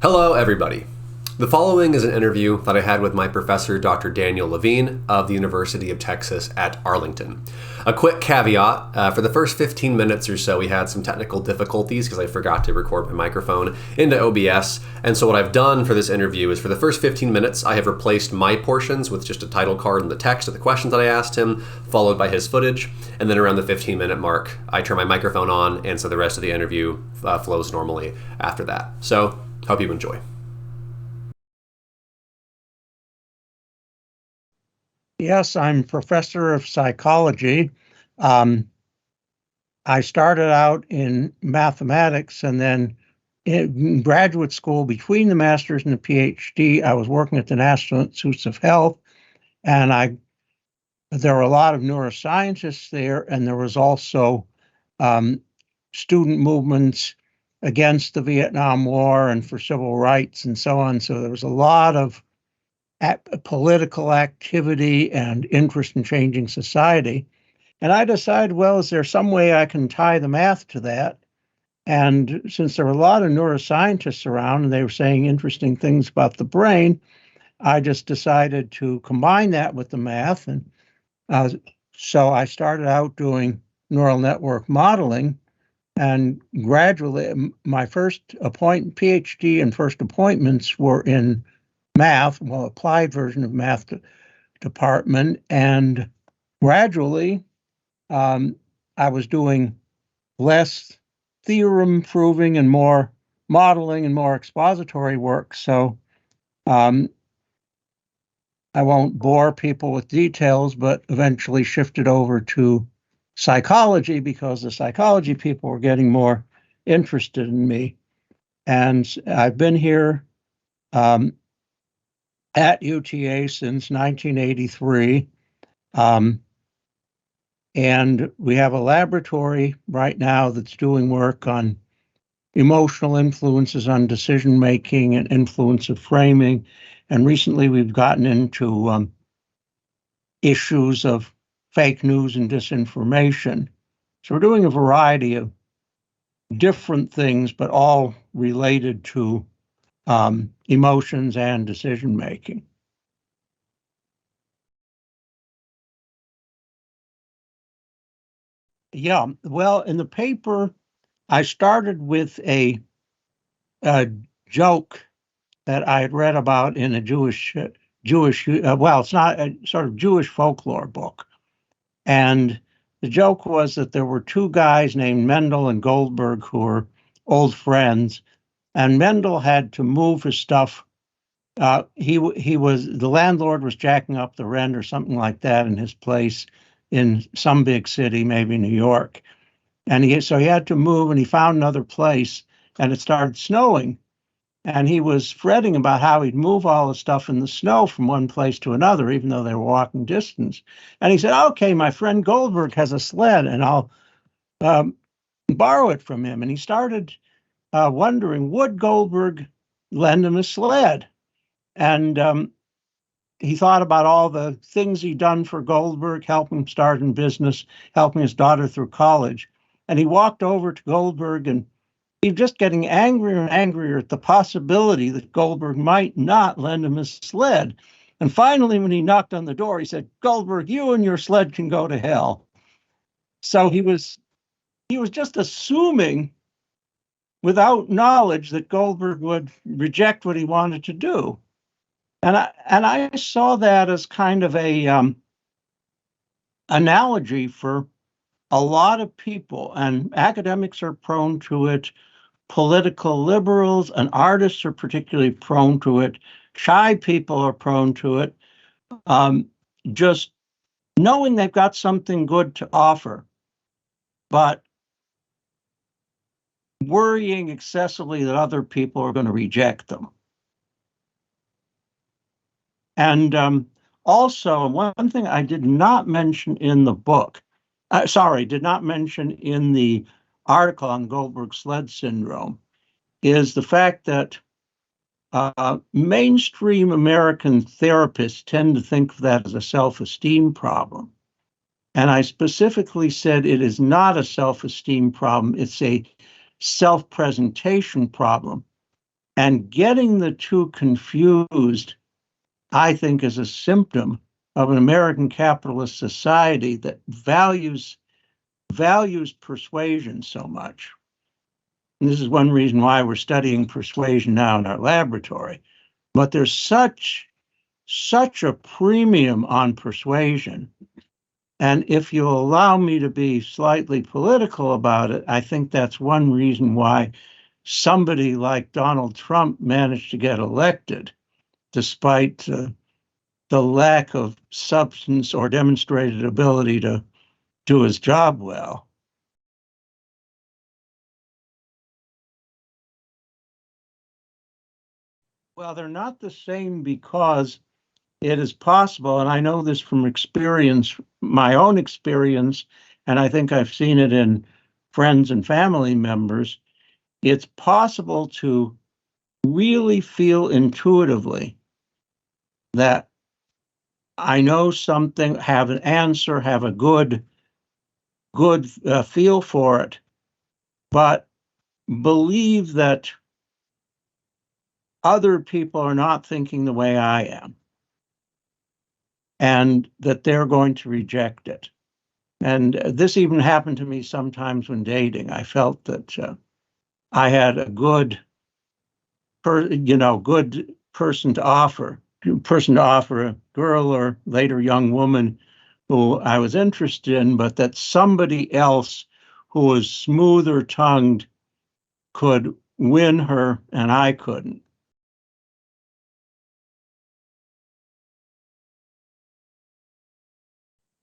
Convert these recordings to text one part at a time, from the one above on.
Hello, everybody. The following is an interview that I had with my professor, Dr. Daniel Levine of the University of Texas at Arlington. A quick caveat, for the first 15 minutes or so, we had some technical difficulties because I forgot to record my microphone into OBS. And so what I've done for this interview is for the first 15 minutes, I have replaced my portions with just a title card and the text of the questions that I asked him, followed by his footage. And then around the 15-minute mark, I turn my microphone on, and so the rest of the interview flows normally after that. So, hope you enjoy. Yes, I'm professor of psychology. I started out in mathematics, and then in graduate school, between the master's and the PhD, I was working at the National Institutes of Health, and there were a lot of neuroscientists there, and there was also student movements against the Vietnam War and for civil rights and so on. So there was a lot of political activity and interest in changing society. And I decided, well, is there some way I can tie the math to that? And since there were a lot of neuroscientists around and they were saying interesting things about the brain, I just decided to combine that with the math. And so I started out doing neural network modeling. And gradually, my PhD and first appointments were in math, well, applied version of math department. And gradually, I was doing less theorem proving and more modeling and more expository work. So I won't bore people with details, but eventually shifted over to psychology because the psychology people were getting more interested in me. And I've been here at UTA since 1983. And we have a laboratory right now that's doing work on emotional influences on decision making and influence of framing. And recently we've gotten into issues of fake news and disinformation. So we're doing a variety of different things, but all related to emotions and decision making. Yeah, well, in the paper, I started with a joke that I had read about in a well, it's not a sort of Jewish folklore book. And the joke was that there were two guys named Mendel and Goldberg who were old friends, and Mendel had to move his stuff. The landlord was jacking up the rent or something like that in his place in some big city, maybe New York. And so he had to move, and he found another place, and it started snowing. And he was fretting about how he'd move all the stuff in the snow from one place to another, even though they were walking distance. And he said, okay, my friend Goldberg has a sled, and I'll borrow it from him. And he started wondering, would Goldberg lend him a sled? And he thought about all the things he'd done for Goldberg, helping him start in business, helping his daughter through college. And he walked over to Goldberg, and he was just getting angrier and angrier at the possibility that Goldberg might not lend him his sled. And finally, when he knocked on the door, he said, Goldberg, you and your sled can go to hell. So he was just assuming without knowledge that Goldberg would reject what he wanted to do. And I saw that as kind of a analogy for a lot of people, and academics are prone to it. Political liberals and artists are particularly prone to it. Shy people are prone to it. Just knowing they've got something good to offer, but worrying excessively that other people are going to reject them. And also, one thing I did not mention in the book, did not mention in the article on Goldberg Sled syndrome, is the fact that mainstream American therapists tend to think of that as a self-esteem problem. And I specifically said it is not a self-esteem problem, it's a self-presentation problem. And getting the two confused, I think, is a symptom of an American capitalist society that values persuasion so much. And this is one reason why we're studying persuasion now in our laboratory. But there's such a premium on persuasion. And if you'll allow me to be slightly political about it, I think that's one reason why somebody like Donald Trump managed to get elected, despite the lack of substance or demonstrated ability to do his job well. Well, they're not the same because it is possible, and I know this from experience, my own experience, and I think I've seen it in friends and family members. It's possible to really feel intuitively that I know something, have an answer, have a good feel for it, but believe that other people are not thinking the way I am and that they're going to reject it. And this even happened to me sometimes when dating. I felt that I had a good good person to offer a girl or later young woman who I was interested in, but that somebody else who was smoother tongued could win her and I couldn't.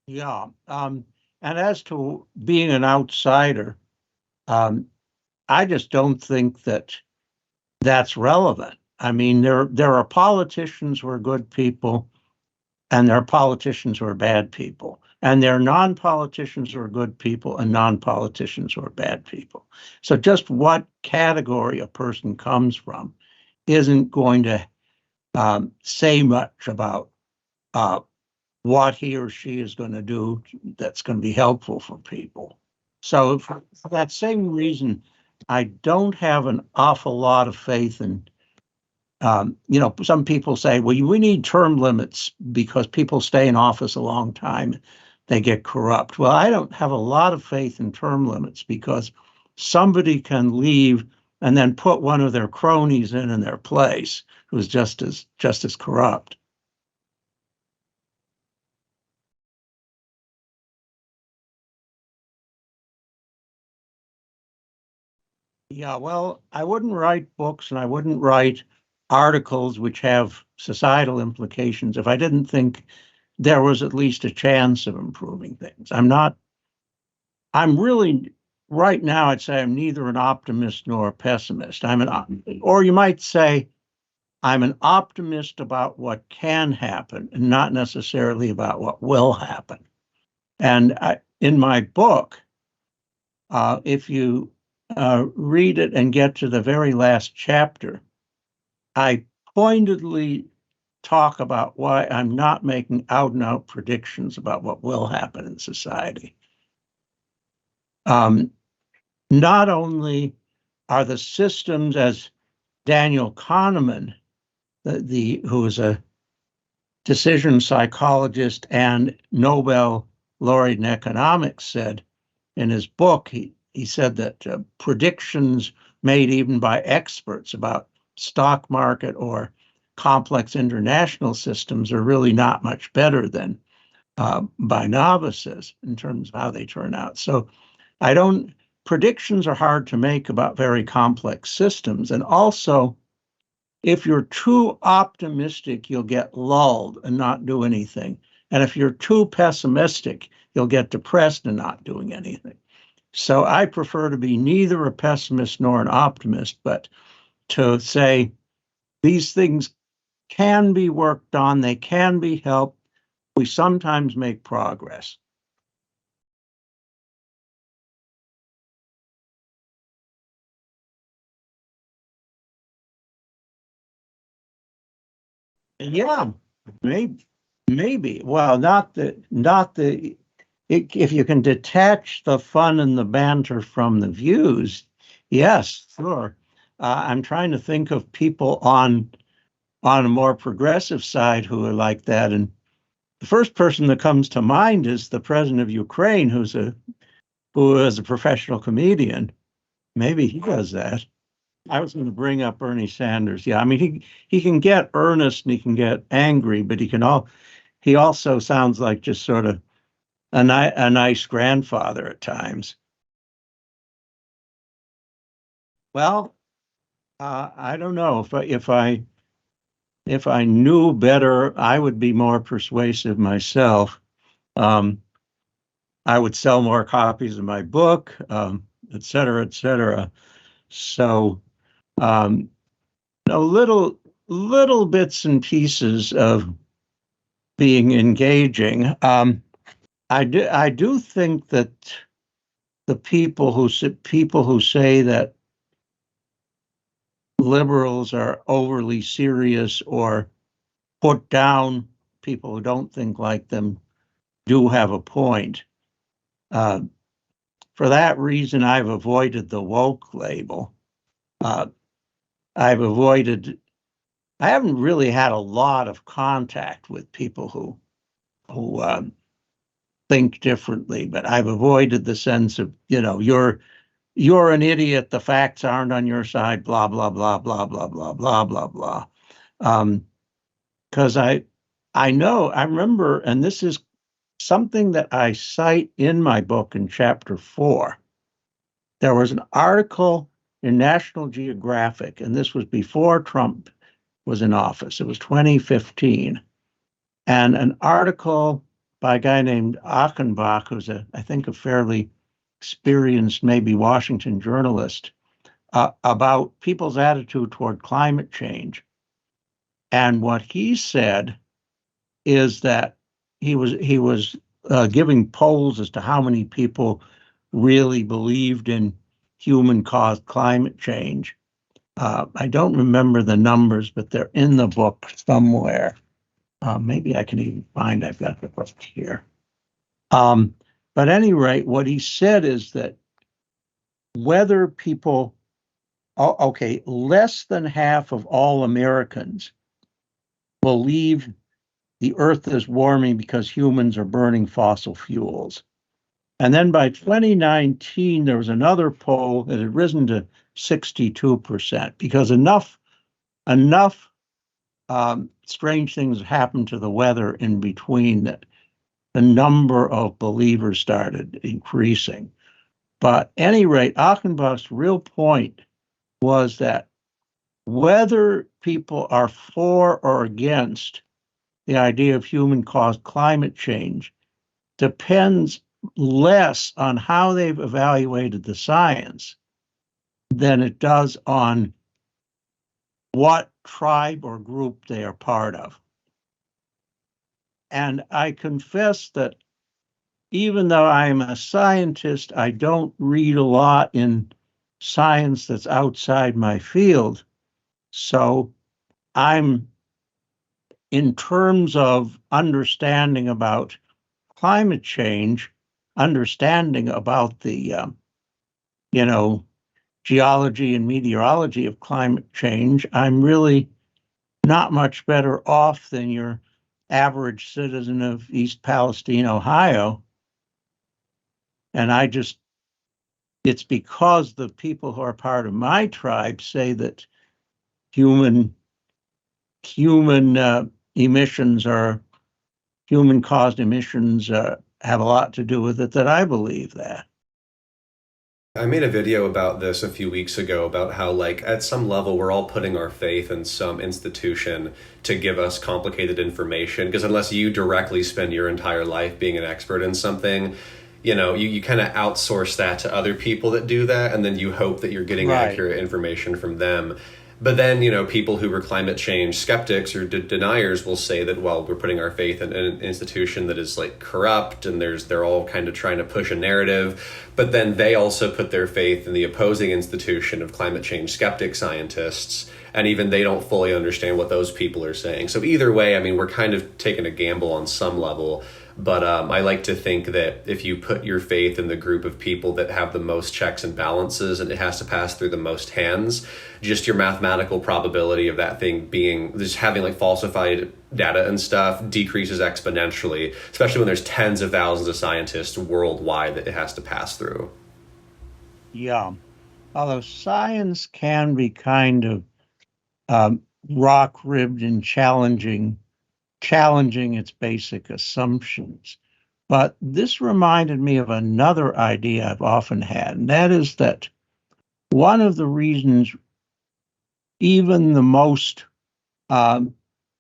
Yeah. And as to being an outsider, um, I just don't think that that's relevant. I mean, there are politicians who are good people, and there are politicians who are bad people, and there are non-politicians who are good people, and non-politicians who are bad people. So just what category a person comes from isn't going to say much about uh, what he or she is going to do that's going to be helpful for people. So for that same reason, I don't have an awful lot of faith in some people say, well, we need term limits because people stay in office a long time, they get corrupt. Well, I don't have a lot of faith in term limits because somebody can leave and then put one of their cronies in their place who's just as corrupt. Yeah, well, I wouldn't write books and I wouldn't write articles which have societal implications if I didn't think there was at least a chance of improving things. I'm really, right now, I'd say I'm neither an optimist nor a pessimist. Or you might say, I'm an optimist about what can happen and not necessarily about what will happen. And in my book, if you read it and get to the very last chapter, I pointedly talk about why I'm not making out and out predictions about what will happen in society. Um, Not only are the systems, as Daniel Kahneman, who is a decision psychologist and Nobel laureate in economics, said in his book, he said that predictions made even by experts about stock market or complex international systems are really not much better than by novices in terms of how they turn out. So I don't, predictions are hard to make about very complex systems. And also, if you're too optimistic, you'll get lulled and not do anything. And if you're too pessimistic, you'll get depressed and not doing anything. So I prefer to be neither a pessimist nor an optimist, but to say these things can be worked on, they can be helped. We sometimes make progress. Yeah, maybe, maybe. Well, not the. If you can detach the fun and the banter from the views, yes, sure. I'm trying to think of people on a more progressive side who are like that. And the first person that comes to mind is the president of Ukraine, who is a professional comedian. Maybe he does that. I was going to bring up Bernie Sanders. Yeah, I mean he can get earnest and he can get angry, but he also sounds like just sort of a nice grandfather at times. Well, I don't know if I knew better, I would be more persuasive myself. Um, I would sell more copies of my book, et cetera, et cetera. So, um, a little bits and pieces of being engaging. I do think that the people who say that liberals are overly serious or put down people who don't think like them do have a point. Uh, for that reason, I've avoided the woke label. Uh, I've avoided. I haven't really had a lot of contact with people who think differently, but I've avoided the sense of you're an idiot. The facts aren't on your side. Blah blah blah blah blah blah blah blah blah. Because I remember, and this is something that I cite in my book in chapter 4. There was an article in National Geographic, and this was before Trump was in office. It was 2015, and an article by a guy named Achenbach, who's I think a fairly experienced, maybe Washington journalist, about people's attitude toward climate change. And what he said is that he was giving polls as to how many people really believed in human-caused climate change. I don't remember the numbers, but they're in the book somewhere. Maybe I can even find. I've got the book here. But at any rate, what he said is that whether people, okay, less than half of all Americans believe the earth is warming because humans are burning fossil fuels. And then by 2019, there was another poll that had risen to 62% because enough strange things happened to the weather in between that the number of believers started increasing. But at any rate, Achenbach's real point was that whether people are for or against the idea of human-caused climate change depends less on how they've evaluated the science than it does on what tribe or group they are part of. And I confess that even though I'm a scientist, I don't read a lot in science that's outside my field. So I'm, in terms of understanding about climate change, understanding about the, geology and meteorology of climate change, I'm really not much better off than your average citizen of East Palestine, Ohio. And it's because the people who are part of my tribe say that human emissions are human caused emissions have a lot to do with it, that I believe that. I made a video about this a few weeks ago about how, like, at some level, we're all putting our faith in some institution to give us complicated information. Because unless you directly spend your entire life being an expert in something, you kind of outsource that to other people that do that. And then you hope that you're getting Right. accurate information from them. But then, people who were climate change skeptics or deniers will say that, well, we're putting our faith in an institution that is like corrupt and they're all kind of trying to push a narrative. But then they also put their faith in the opposing institution of climate change skeptic scientists. And even they don't fully understand what those people are saying. So either way, I mean, we're kind of taking a gamble on some level. But I like to think that if you put your faith in the group of people that have the most checks and balances and it has to pass through the most hands, just your mathematical probability of that thing being, just having like falsified data and stuff decreases exponentially, especially when there's tens of thousands of scientists worldwide that it has to pass through. Yeah. Although science can be kind of um, rock-ribbed and challenging its basic assumptions. But this reminded me of another idea I've often had, and that is that one of the reasons even the most um,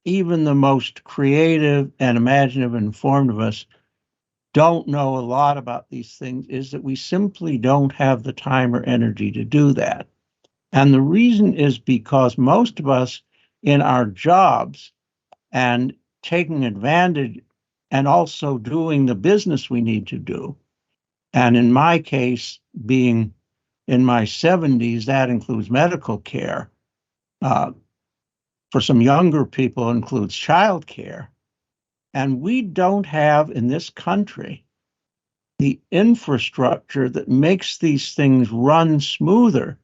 even the most creative and imaginative and informed of us don't know a lot about these things is that we simply don't have the time or energy to do that. And the reason is because most of us in our jobs and taking advantage and also doing the business we need to do. And in my case, being in my 70s, that includes medical care. Uh, for some younger people, it includes child care. And we don't have in this country the infrastructure that makes these things run smoother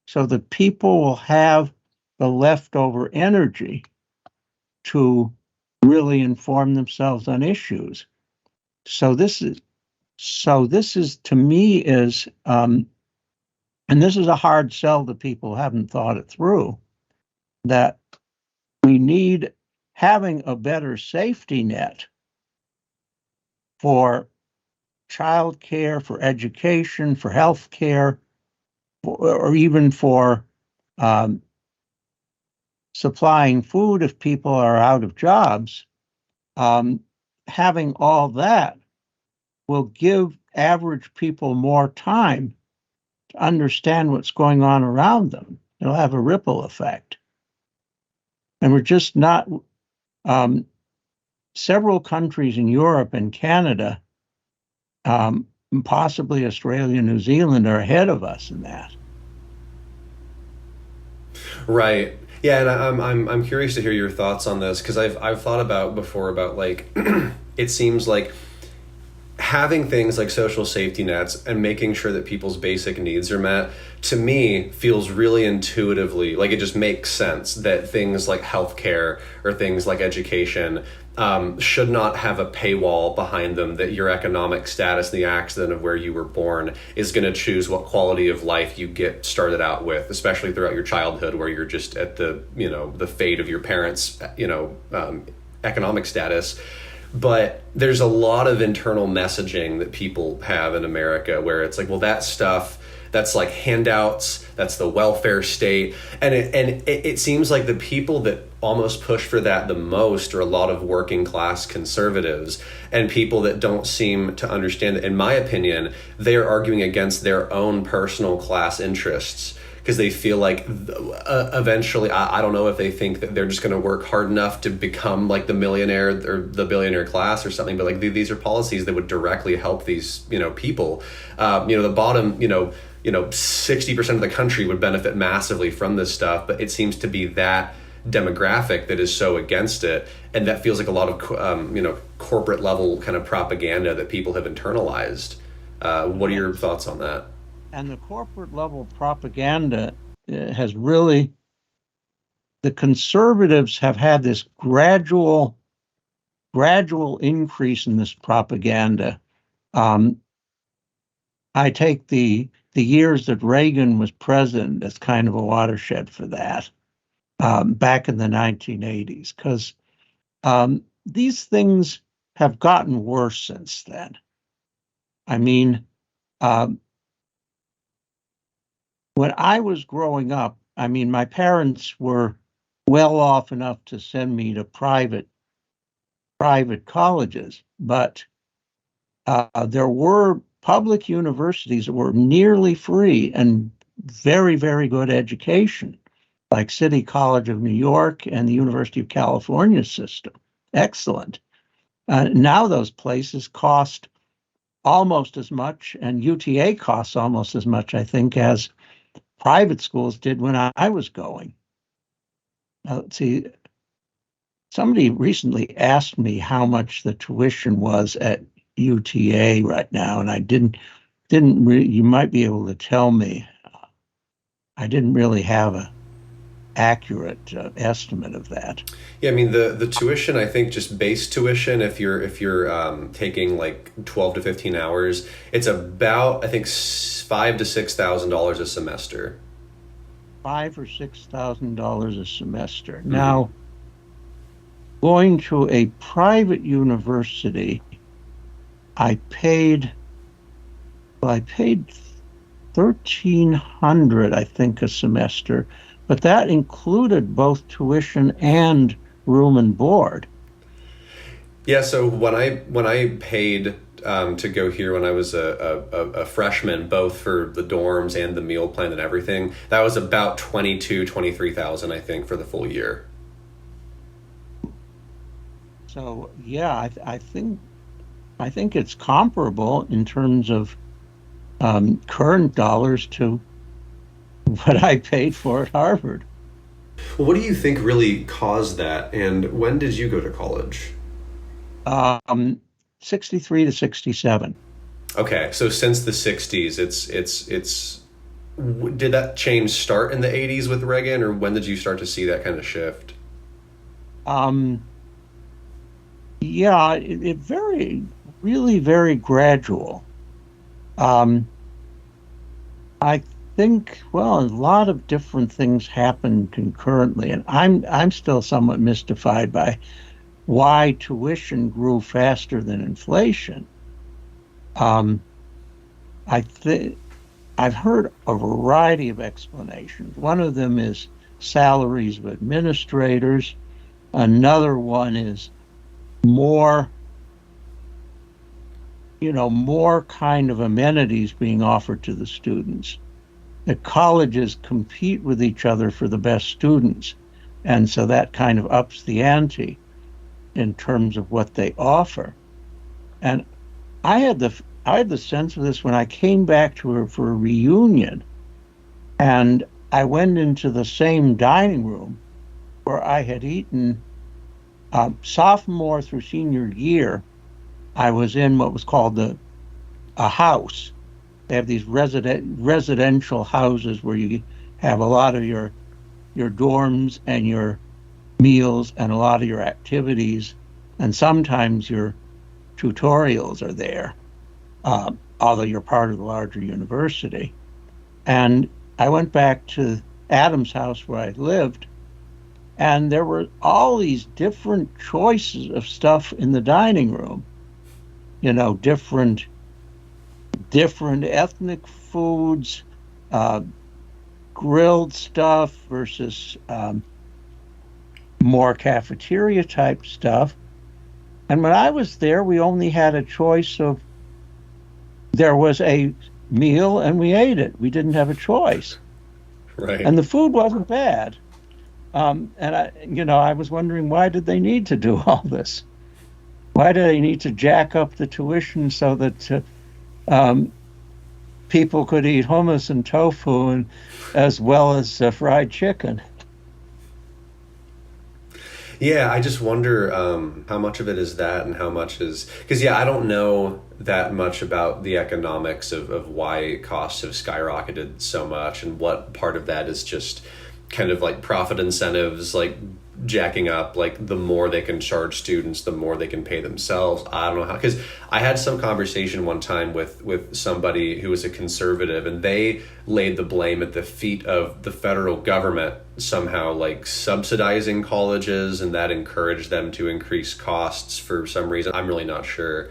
so that people will have the leftover energy to really inform themselves on issues. So this is to me is and this is a hard sell to people who haven't thought it through, that we need having a better safety net for child care, for education, for health care, or even for um, supplying food if people are out of jobs. Um, Having all that will give average people more time to understand what's going on around them. It'll have a ripple effect. And we're just not, um, several countries in Europe and Canada, um, possibly Australia and New Zealand, are ahead of us in that. Right. Yeah, and I'm curious to hear your thoughts on this because I've thought about before about like it seems like having things like social safety nets and making sure that people's basic needs are met, to me feels really intuitively like it just makes sense that things like healthcare or things like education should not have a paywall behind them, that your economic status and the accident of where you were born is going to choose what quality of life you get started out with, especially throughout your childhood where you're just at the, the fate of your parents, economic status. But there's a lot of internal messaging that people have in America where it's like, well, that stuff, that's like handouts, that's the welfare state. And it seems like the people that almost push for that the most are a lot of working class conservatives and people that don't seem to understand that, in my opinion, they're arguing against their own personal class interests because they feel like eventually, I don't know if they think that they're just going to work hard enough to become like the millionaire or the billionaire class or something, but like these are policies that would directly help these, people. The bottom, 60% of the country would benefit massively from this stuff, but it seems to be that demographic that is so against it, and that feels like a lot of corporate level kind of propaganda that people have internalized. What are your thoughts on that? And the corporate level propaganda has really, the conservatives have had this gradual increase in this propaganda. Um, I take the years that Reagan was president as kind of a watershed for that, back in the 1980s, because these things have gotten worse since then. I mean, um, when I was growing up, I mean, my parents were well off enough to send me to private colleges, but there were public universities that were nearly free and very, very good education, like City College of New York and the University of California system. Excellent. Now those places cost almost as much, and UTA costs almost as much, I think, as private schools did when I was going. Let's see. somebody recently asked me how much the tuition was at UTA right now, and I didn't really, you might be able to tell me. I didn't really have a accurate estimate of that. Yeah, I mean the tuition, I think just base tuition, if you're taking like 12 to 15 hours, it's about, I think, $5,000 to $6,000 a semester. $5,000 or $6,000 a semester. Mm-hmm. Now, going to a private university, I paid 1,300, I think, a semester, but that included both tuition and room and board. Yeah, so when I paid to go here when I was a freshman, both for the dorms and the meal plan and everything, that was about 23,000, I think, for the full year. So yeah, I think it's comparable in terms of current dollars to what I paid for at Harvard. Well, what do you think really caused that, and when did you go to college? Um, 63 to 67. Okay, so since the '60s, did that change start in the '80s with Reagan, or when did you start to see that kind of shift? Um, yeah, it very, really very gradual. Um, I think, well, a lot of different things happen concurrently, and I'm still somewhat mystified by why tuition grew faster than inflation. Um, I think I've heard a variety of explanations. One of them is salaries of administrators. Another one is more, more kind of amenities being offered to the students. The colleges compete with each other for the best students, and so that kind of ups the ante in terms of what they offer. And I had the sense of this when I came back to her for a reunion, and I went into the same dining room where I had eaten sophomore through senior year. I was in what was called a house. They have these residential houses where you have a lot of your dorms and your meals and a lot of your activities, and sometimes your tutorials are there, although you're part of the larger university. And I went back to Adam's house where I lived, and there were all these different choices of stuff in the dining room. Different ethnic foods, uh, grilled stuff versus more cafeteria type stuff. And when I was there, we only had a choice of there was a meal and we ate it. We didn't have a choice. Right. And the food wasn't bad. And I was wondering, why did they need to do all this? Why do they need to jack up the tuition so that um, people could eat hummus and tofu and as well as fried chicken? Yeah, I just wonder how much of it is that and how much is... Because, yeah, I don't know that much about the economics of why costs have skyrocketed so much, and what part of that is just kind of like profit incentives, like jacking up, like the more they can charge students, the more they can pay themselves. I don't know how, because I had some conversation one time with somebody who was a conservative, and they laid the blame at the feet of the federal government somehow, like subsidizing colleges, and that encouraged them to increase costs for some reason. I'm really not sure.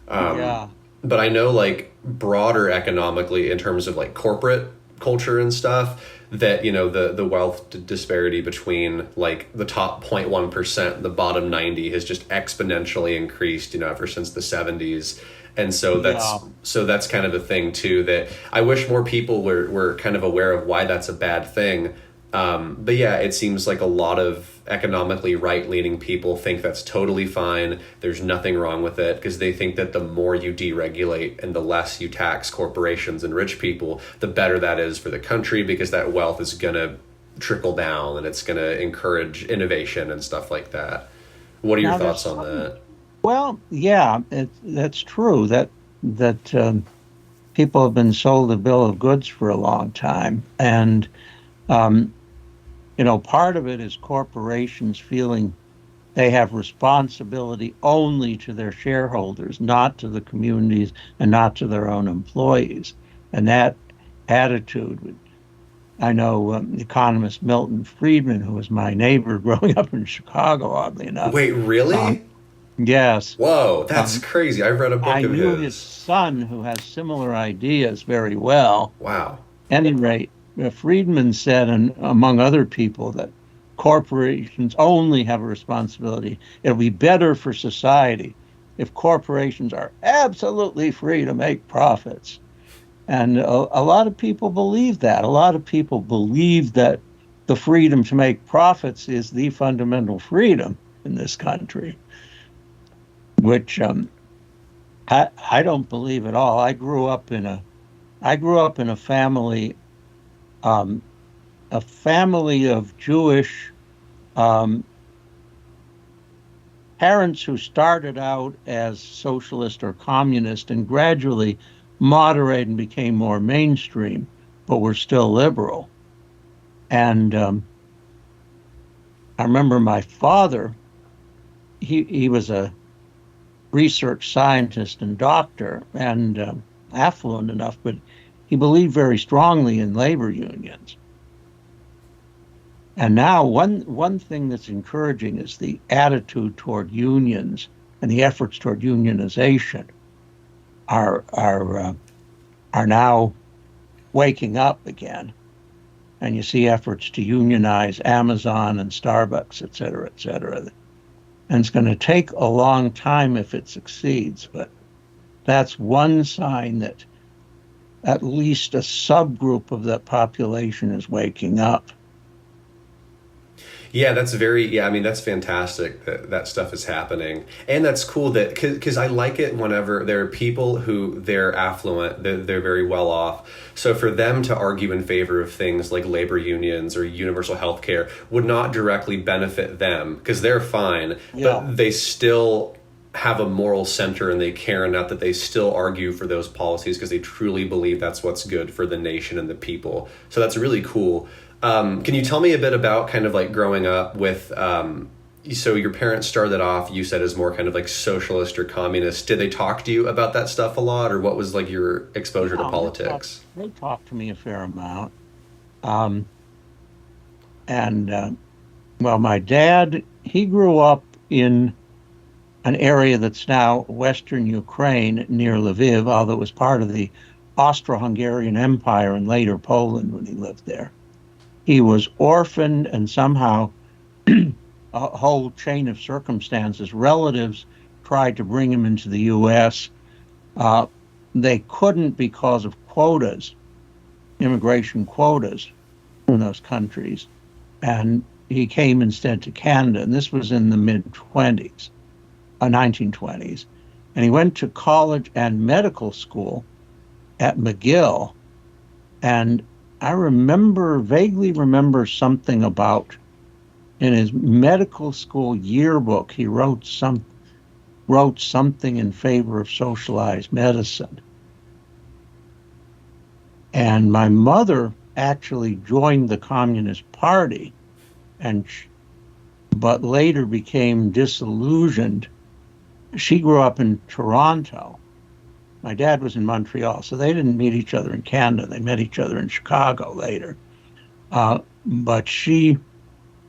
Yeah. But I know, like, broader economically, in terms of like corporate culture and stuff, that, the wealth disparity between like the top 0.1% and the bottom 90 has just exponentially increased, ever since the 70s. And so that's kind of a thing too, that I wish more people were kind of aware of why that's a bad thing. But yeah, it seems like a lot of economically right-leaning people think that's totally fine. There's nothing wrong with it, because they think that the more you deregulate and the less you tax corporations and rich people, the better that is for the country, because that wealth is going to trickle down and it's going to encourage innovation and stuff like that. What are your Now, thoughts on that? well, yeah, that's true that people have been sold a bill of goods for a long time, and um, part of it is corporations feeling they have responsibility only to their shareholders, not to the communities and not to their own employees. And that attitude, I know economist Milton Friedman, who was my neighbor growing up in Chicago, oddly enough. Wait, Um, really? yes, Whoa, that's um, crazy. I've read a book I of knew his his. son, who has similar ideas, very well. Wow. At any rate, Friedman said, and among other people, that corporations only have a responsibility. It'll be better for society if corporations are absolutely free to make profits. And a lot of people believe that. A lot of people believe that the freedom to make profits is the fundamental freedom in this country, which I don't believe at all. I grew up in um, a family of Jewish um, parents who started out as socialist or communist and gradually moderated and became more mainstream, but were still liberal. And I remember my father, he was a research scientist and doctor and affluent enough, but he believed very strongly in labor unions. And now one thing that's encouraging is the attitude toward unions and the efforts toward unionization are are uh, are now waking up again. And you see efforts to unionize Amazon and Starbucks, et cetera, et cetera. And it's going to take a long time if it succeeds, but that's one sign that at least a subgroup of the population is waking up. Yeah, I mean, that's fantastic that that stuff is happening. And that's cool that, because I like it whenever there are people who they're affluent, they're very well off. So for them to argue in favor of things like labor unions or universal health care would not directly benefit them because they're fine, Yeah. but they still have a moral center and they care enough that they still argue for those policies because they truly believe that's what's good for the nation and the people. So that's really cool. Can you tell me a bit about kind of like growing up with, so your parents started off, you said, as more kind of like socialist or communist. Did they talk to you about that stuff a lot, or what was like your exposure to No, politics? they talked to me a fair amount. Um, and well, my dad, he grew up in an area that's now Western Ukraine near Lviv, although it was part of the Austro-Hungarian Empire and later Poland when he lived there. He was orphaned and somehow a whole chain of circumstances. Relatives tried to bring him into the U.S. Uh, they couldn't because of quotas, immigration quotas from those countries. And he came instead to Canada. And this was in the mid 20s, 1920s. And he went to college and medical school at McGill. And vaguely remember something about in his medical school yearbook, he wrote something in favor of socialized medicine. And my mother actually joined the Communist Party, and but later became disillusioned. She grew up in Toronto. My dad was in Montreal, so they didn't meet each other in Canada. They met each other in Chicago later. But she,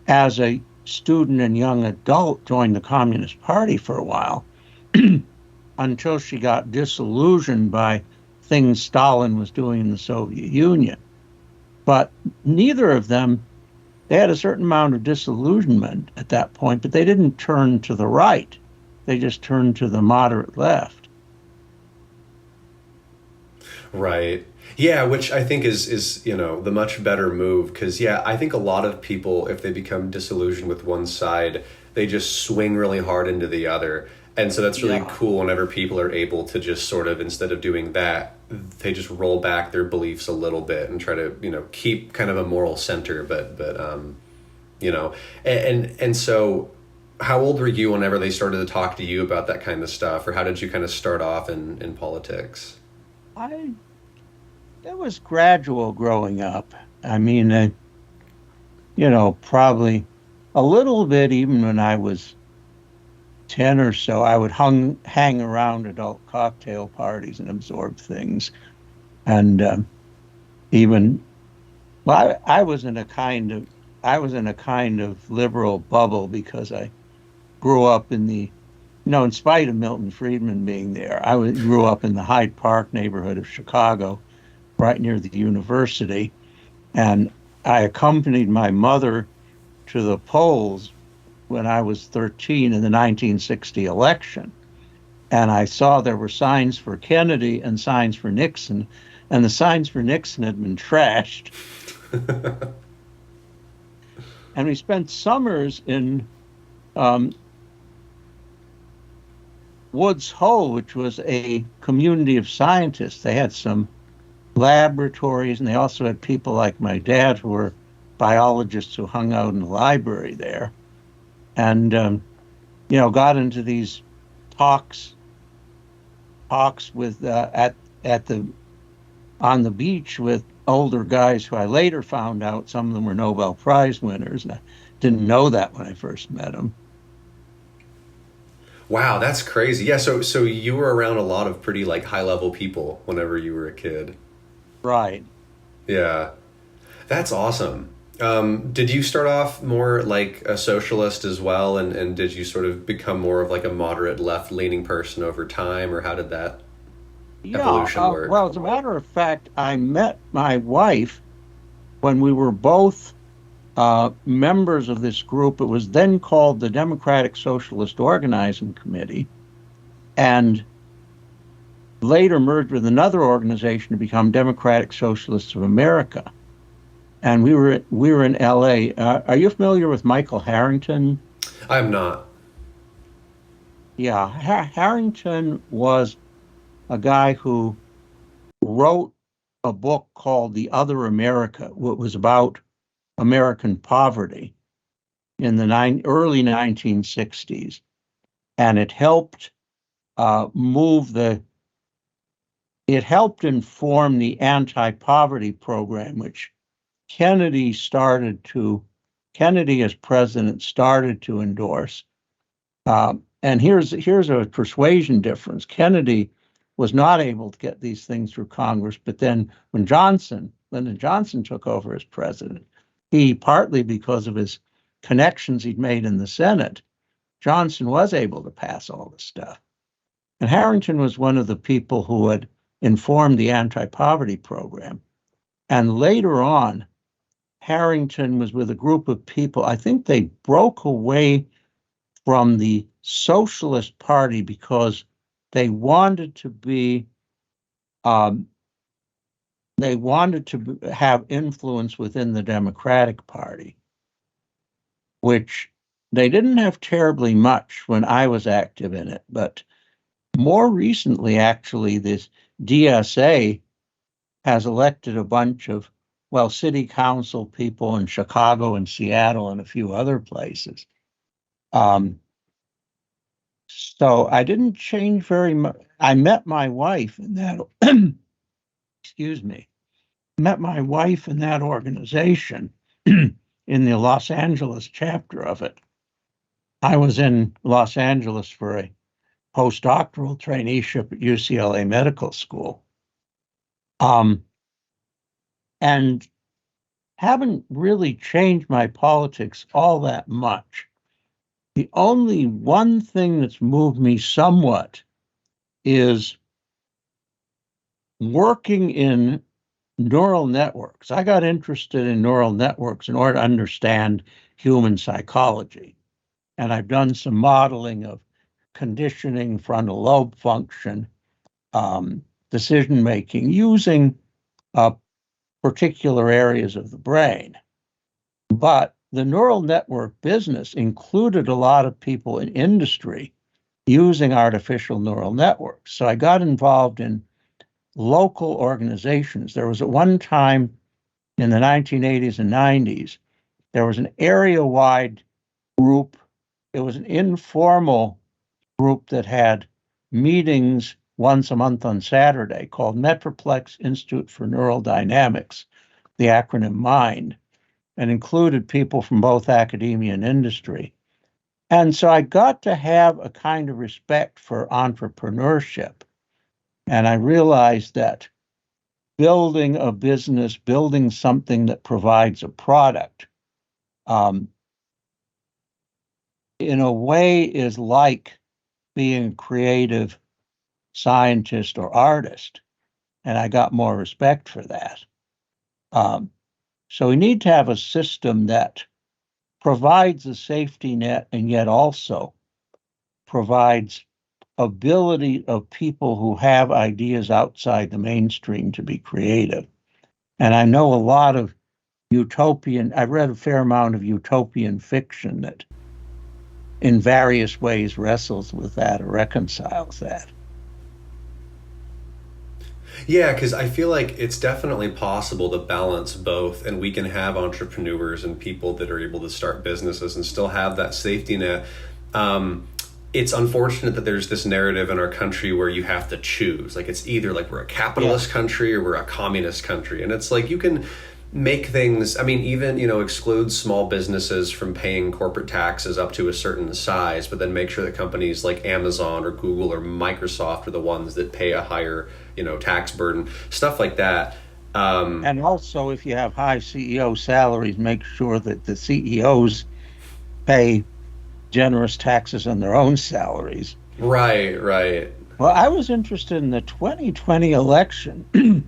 as a student and young adult, joined the Communist Party for a while until she got disillusioned by things Stalin was doing in the Soviet Union. But neither of them, they had a certain amount of disillusionment at that point, but they didn't turn to the right. They just turned to the moderate left. Right. Yeah, which I think is the much better move because yeah, I think a lot of people, if they become disillusioned with one side, they just swing really hard into the other. And so that's really Yeah. cool whenever people are able to just sort of, instead of doing that, they just roll back their beliefs a little bit and try to, keep kind of a moral center, but you know, and so how old were you whenever they started to talk to you about that kind of stuff, or how did you kind of start off in politics? I It was gradual growing up. I mean, probably a little bit even when I was 10 or so, I would hang around adult cocktail parties and absorb things. And even, well, I was in a kind of liberal bubble because I grew up in spite of Milton Friedman being there, grew up in the Hyde Park neighborhood of Chicago, right near the university. And I accompanied my mother to the polls when I was 13 in the 1960 election. And I saw there were signs for Kennedy and signs for Nixon, and the signs for Nixon had been trashed. And we spent summers in um, Woods Hole, which was a community of scientists. They had some laboratories, and they also had people like my dad who were biologists who hung out in the library there. And got into these talks talks with at the on the beach with older guys who I later found out some of them were Nobel Prize winners. And I didn't know that when I first met them. Wow, that's crazy. Yeah, so you were around a lot of pretty like high level people whenever you were a kid. Right. Yeah, that's awesome. Did you start off more like a socialist as well, and did you sort of become more of like a moderate left leaning person over time, or how did that Yeah. evolution work? Well, as a matter of fact, I met my wife when we were both members of this group. It was then called the Democratic Socialist Organizing Committee, and later merged with another organization to become Democratic Socialists of America. And we were in L.A. Are you familiar with Michael Harrington? I'm not. Yeah, Harrington was a guy who wrote a book called The Other America, what was about American poverty in the early 1960s, and move the it helped inform the anti-poverty program, which Kennedy started to Kennedy as president started to endorse. And here's a persuasion difference. Kennedy was not able to get these things through Congress, but then when Lyndon Johnson took over as president, he partly because of his connections he'd made in the Senate, Johnson was able to pass all this stuff. And Harrington was one of the people who had informed the anti-poverty program. And later on, Harrington was with a group of people. I think they broke away from the Socialist Party because they wanted to be um, they wanted to have influence within the Democratic Party, which they didn't have terribly much when I was active in it. But more recently, actually, this DSA has elected a bunch of, well, city council people in Chicago and Seattle and a few other places. Um, so I didn't change very much. I met my wife in that, excuse me, met my wife in that organization in the Los Angeles chapter of it. I was in Los Angeles for a postdoctoral traineeship at UCLA Medical School. And haven't really changed my politics all that much. The only one thing that's moved me somewhat is working in neural networks. I got interested in neural networks in order to understand human psychology. And I've done some modeling of conditioning, frontal lobe function, decision making using uh, particular areas of the brain. But the neural network business included a lot of people in industry using artificial neural networks. So I got involved in local organizations. There was at one time in the 1980s and 90s, there was an area-wide group. It was an informal group that had meetings once a month on Saturday called Metroplex Institute for Neural Dynamics, the acronym MIND, and included people from both academia and industry. And so I got to have a kind of respect for entrepreneurship. And I realized that building a business, building something that provides a product, in a way is like being a creative scientist or artist. And I got more respect for that. So we need to have a system that provides a safety net and yet also provides ability of people who have ideas outside the mainstream to be creative. And I know a lot of I've read a fair amount of utopian fiction that in various ways wrestles with that or reconciles that. Yeah, because I feel like it's definitely possible to balance both, and we can have entrepreneurs and people that are able to start businesses and still have that safety net. It's unfortunate that there's this narrative in our country where you have to choose. Like, it's either like we're a capitalist country or we're a communist country. And it's like you can make things, I mean, even, exclude small businesses from paying corporate taxes up to a certain size, but then make sure that companies like Amazon or Google or Microsoft are the ones that pay a higher, tax burden, stuff like that. And also, if you have high CEO salaries, make sure that the CEOs pay generous taxes on their own salaries. Right. Well, I was interested in the 2020 election.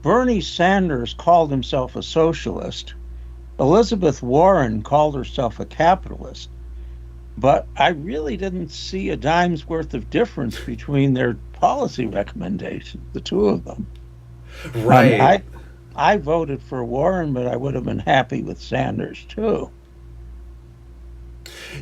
Bernie Sanders called himself a socialist. Elizabeth Warren called herself a capitalist. But I really didn't see a dime's worth of difference between their policy recommendations, the two of them. Right. I voted for Warren, but I would have been happy with Sanders too.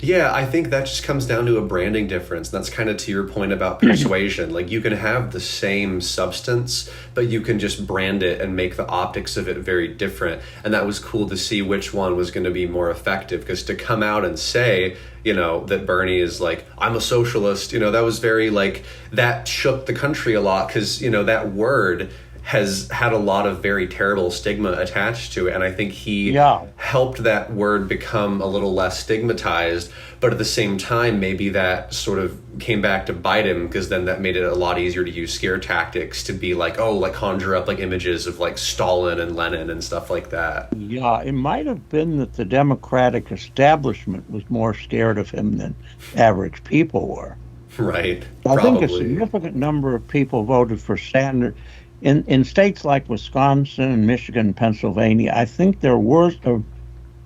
Yeah, I think that just comes down to a branding difference. That's kind of to your point about persuasion. Like, you can have the same substance, but you can just brand it and make the optics of it very different. And that was cool to see which one was going to be more effective, because to come out and say, that Bernie is like, I'm a socialist, that was very like, that shook the country a lot, because, that word has had a lot of very terrible stigma attached to it. And I think he helped that word become a little less stigmatized. But at the same time, maybe that sort of came back to bite him, because then that made it a lot easier to use scare tactics to be like, conjure up like images of like Stalin and Lenin and stuff like that. Yeah, it might have been that the Democratic establishment was more scared of him than average people were. Right. I think a significant number of people voted for Sanders. In states like Wisconsin, Michigan, Pennsylvania, I think there were a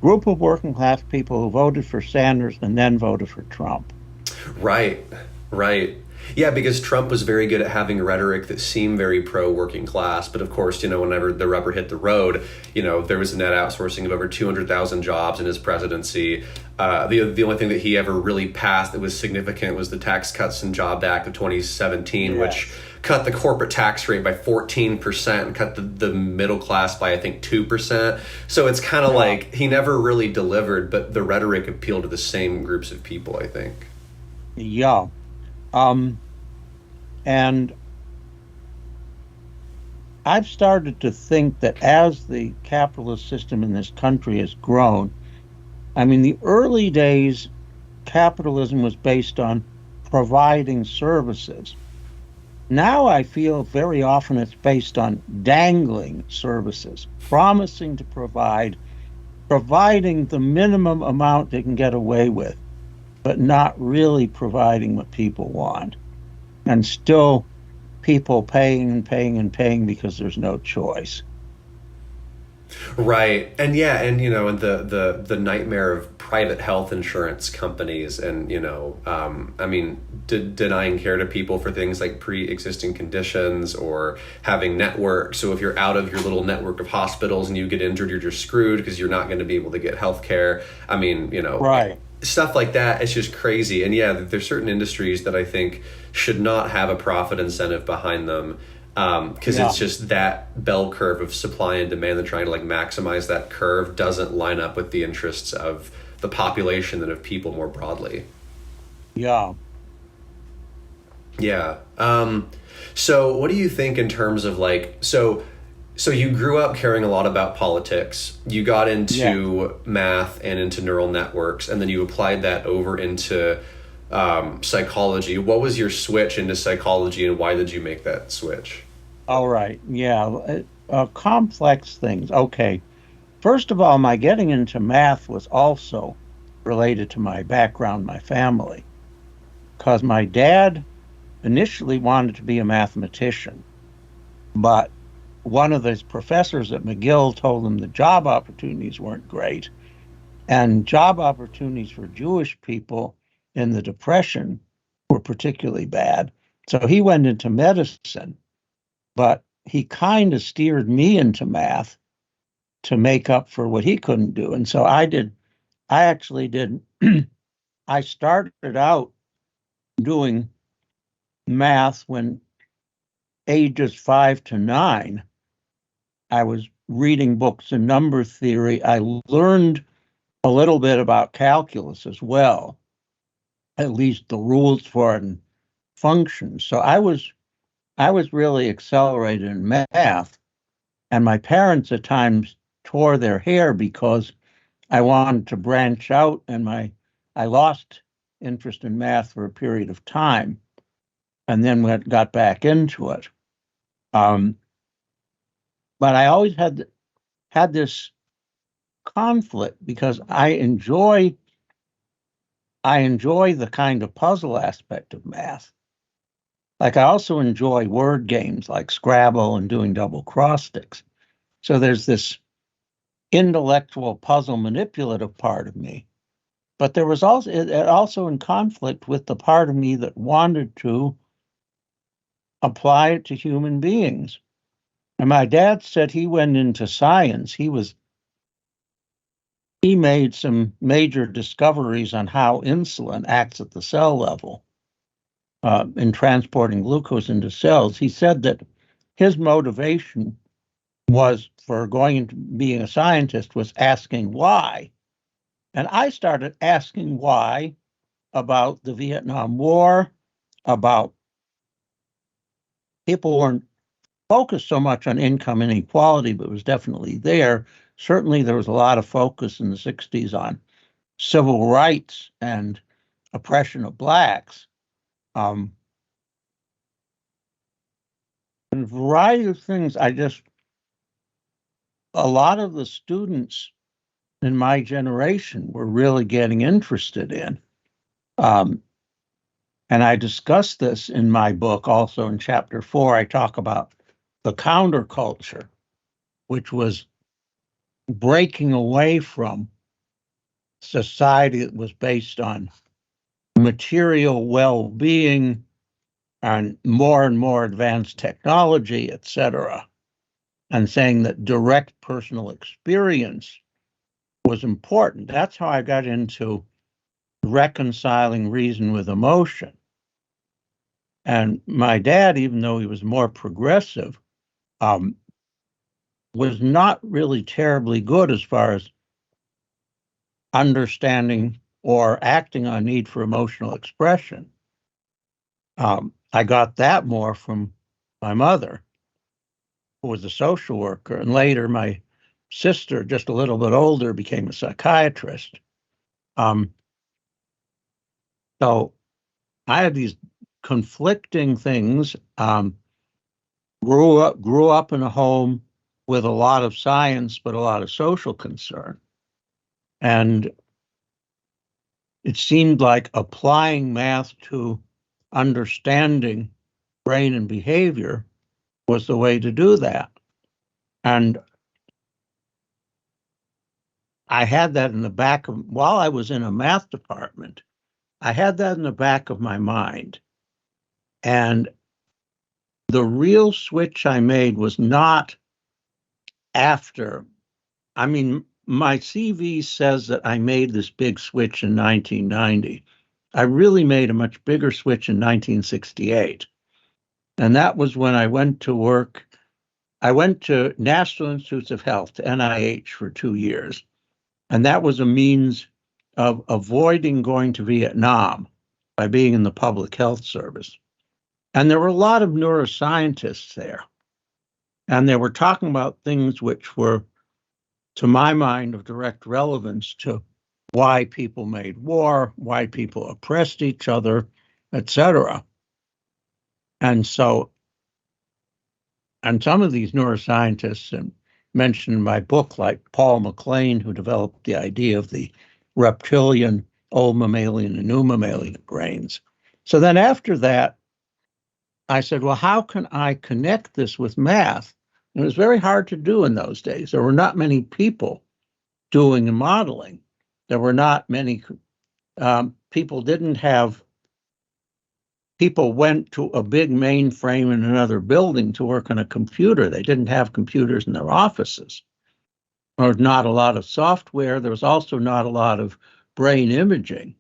group of working class people who voted for Sanders and then voted for Trump. Right. Yeah, because Trump was very good at having rhetoric that seemed very pro-working class. But of course, whenever the rubber hit the road, there was a net outsourcing of over 200,000 jobs in his presidency. The only thing that he ever really passed that was significant was the Tax Cuts and Jobs Act of 2017, which cut the corporate tax rate by 14% and cut the middle class by, I think, 2%. So it's kind of like he never really delivered, but the rhetoric appealed to the same groups of people, I think. Yeah. And I've started to think that as the capitalist system in this country has grown, I mean, the early days, capitalism was based on providing services. Now I feel very often it's based on dangling services, promising to providing the minimum amount they can get away with, but not really providing what people want. And still people paying and paying and paying because there's no choice. Right. And the nightmare of private health insurance companies and, denying care to people for things like pre-existing conditions or having networks. So if you're out of your little network of hospitals and you get injured, you're just screwed because you're not going to be able to get health care. Right. Stuff like that. It's just crazy. And there's certain industries that I think should not have a profit incentive behind them. Because Yeah. it's just that bell curve of supply and demand and trying to like maximize that curve doesn't line up with the interests of the population and of people more broadly. Yeah. Yeah. So what do you think in terms of like so you grew up caring a lot about politics. You got Yeah. into math and into neural networks, and then you applied that over into psychology. What was your switch into psychology, and why did you make that switch? All right. Yeah. Complex things. Okay. First of all, my getting into math was also related to my background, my family, because my dad initially wanted to be a mathematician, but one of his professors at McGill told him the job opportunities weren't great, and job opportunities for Jewish people in the Depression were particularly bad. So he went into medicine, but he kind of steered me into math to make up for what he couldn't do. And so I actually did, I started out doing math when ages 5 to 9. I was reading books in number theory. I learned a little bit about calculus as well, at least the rules for it and functions. So I was really accelerated in math, and my parents at times tore their hair because I wanted to branch out, and I lost interest in math for a period of time, and then got back into it. Um, but I always had this conflict because I enjoy the kind of puzzle aspect of math. Like I also enjoy word games like Scrabble and doing double cross sticks. So there's this intellectual puzzle manipulative part of me. But there was also it also in conflict with the part of me that wanted to apply it to human beings. And my dad said he went into science. He made some major discoveries on how insulin acts at the cell level in transporting glucose into cells. He said that his motivation was for going into being a scientist was asking why. And I started asking why about the Vietnam War, about people weren't focused so much on income inequality, but it was definitely there. Certainly, there was a lot of focus in the 60s on civil rights and oppression of blacks. Um, and a variety of things. A lot of the students in my generation were really getting interested in. Um, and I discuss this in my book also in chapter 4. I talk about the counterculture, which was breaking away from society that was based on material well-being and more advanced technology, etc., and saying that direct personal experience was important. That's how I got into reconciling reason with emotion. And my dad, even though he was more progressive, um, was not really terribly good as far as understanding or acting on need for emotional expression. I got that more from my mother, who was a social worker, and later my sister, just a little bit older, became a psychiatrist. Um, so I had these conflicting things. Grew up in a home with a lot of science, but a lot of social concern, and it seemed like applying math to understanding brain and behavior was the way to do that. And I had that in the back of, while I was in a math department, I had that in the back of my mind. And the real switch I made was not after. I mean, my CV says that I made this big switch in 1990. I really made a much bigger switch in 1968. And that was when I went to work. I went to National Institutes of Health, to NIH, for 2 years. And that was a means of avoiding going to Vietnam by being in the public health service. And there were a lot of neuroscientists there. And they were talking about things which were, to my mind, of direct relevance to why people made war, why people oppressed each other, etc. And so, and some of these neuroscientists mentioned in my book, like Paul MacLean, who developed the idea of the reptilian, old mammalian, and new mammalian brains. So then after that, I said, well, how can I connect this with math? And it was very hard to do in those days. There were not many people doing and modeling. There were not many people didn't have, people went to a big mainframe in another building to work on a computer. They didn't have computers in their offices, or not a lot of software. There was also not a lot of brain imaging,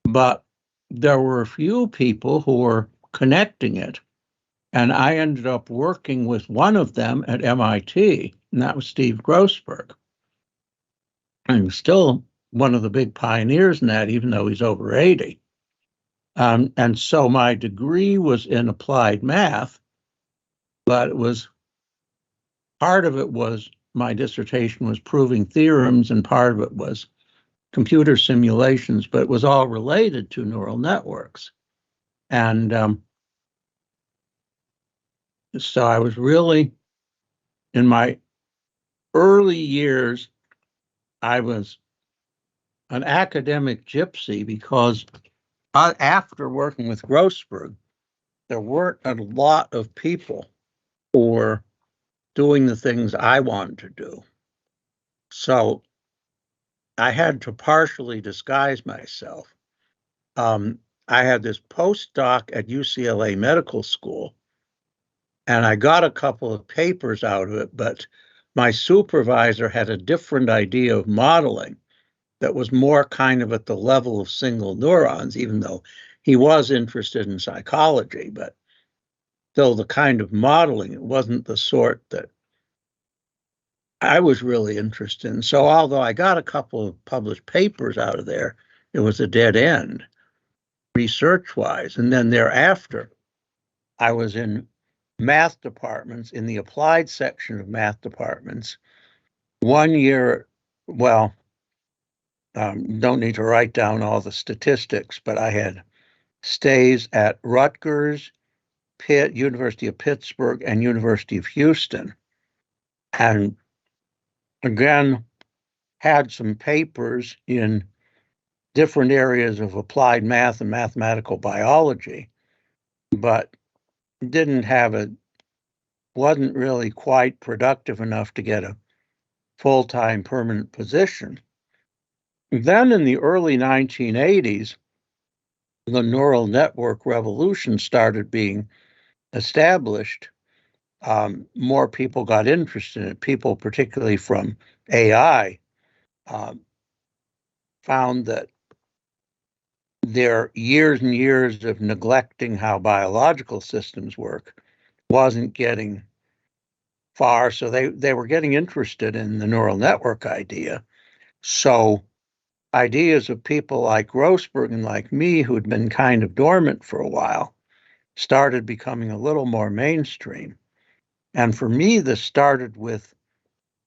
but there were a few people who were connecting it. And I ended up working with one of them at MIT, and that was Steve Grossberg. And he's still one of the big pioneers in that, even though he's over 80. And so my degree was in applied math, but it was, part of it was, my dissertation was proving theorems, and part of it was computer simulations, but it was all related to neural networks. And so I was really, in my early years, I was an academic gypsy, because after working with Grossberg, there weren't a lot of people who were doing the things I wanted to do. So I had to partially disguise myself. I had this postdoc at UCLA Medical School, and I got a couple of papers out of it, but my supervisor had a different idea of modeling that was more kind of at the level of single neurons, even though he was interested in psychology, but still the kind of modeling, it wasn't the sort that I was really interested in. So although I got a couple of published papers out of there, it was a dead end research-wise. And then thereafter, I was in math departments, in the applied section of math departments. 1 year, well, don't need to write down all the statistics, but I had stays at Rutgers, Pitt, University of Pittsburgh, and University of Houston. And again, had some papers in different areas of applied math and mathematical biology, but wasn't really quite productive enough to get a full-time permanent position. Then in the early 1980s, the neural network revolution started being established. More people got interested in it. People, particularly from AI, found that their years and years of neglecting how biological systems work wasn't getting far. So they were getting interested in the neural network idea. So ideas of people like Grossberg and like me, who'd been kind of dormant for a while, started becoming a little more mainstream. And for me, this started with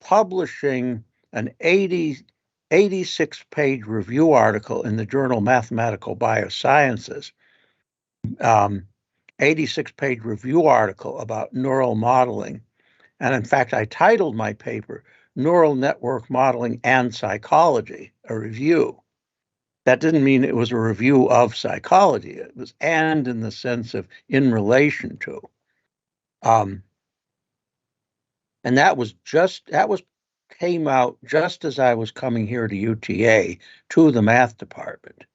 publishing an 86-page review article in the journal Mathematical Biosciences, 86-page review article about neural modeling. And in fact, I titled my paper, Neural Network Modeling and Psychology, a review. That didn't mean it was a review of psychology. It was and in the sense of in relation to. And that came out just as I was coming here to UTA, to the math department.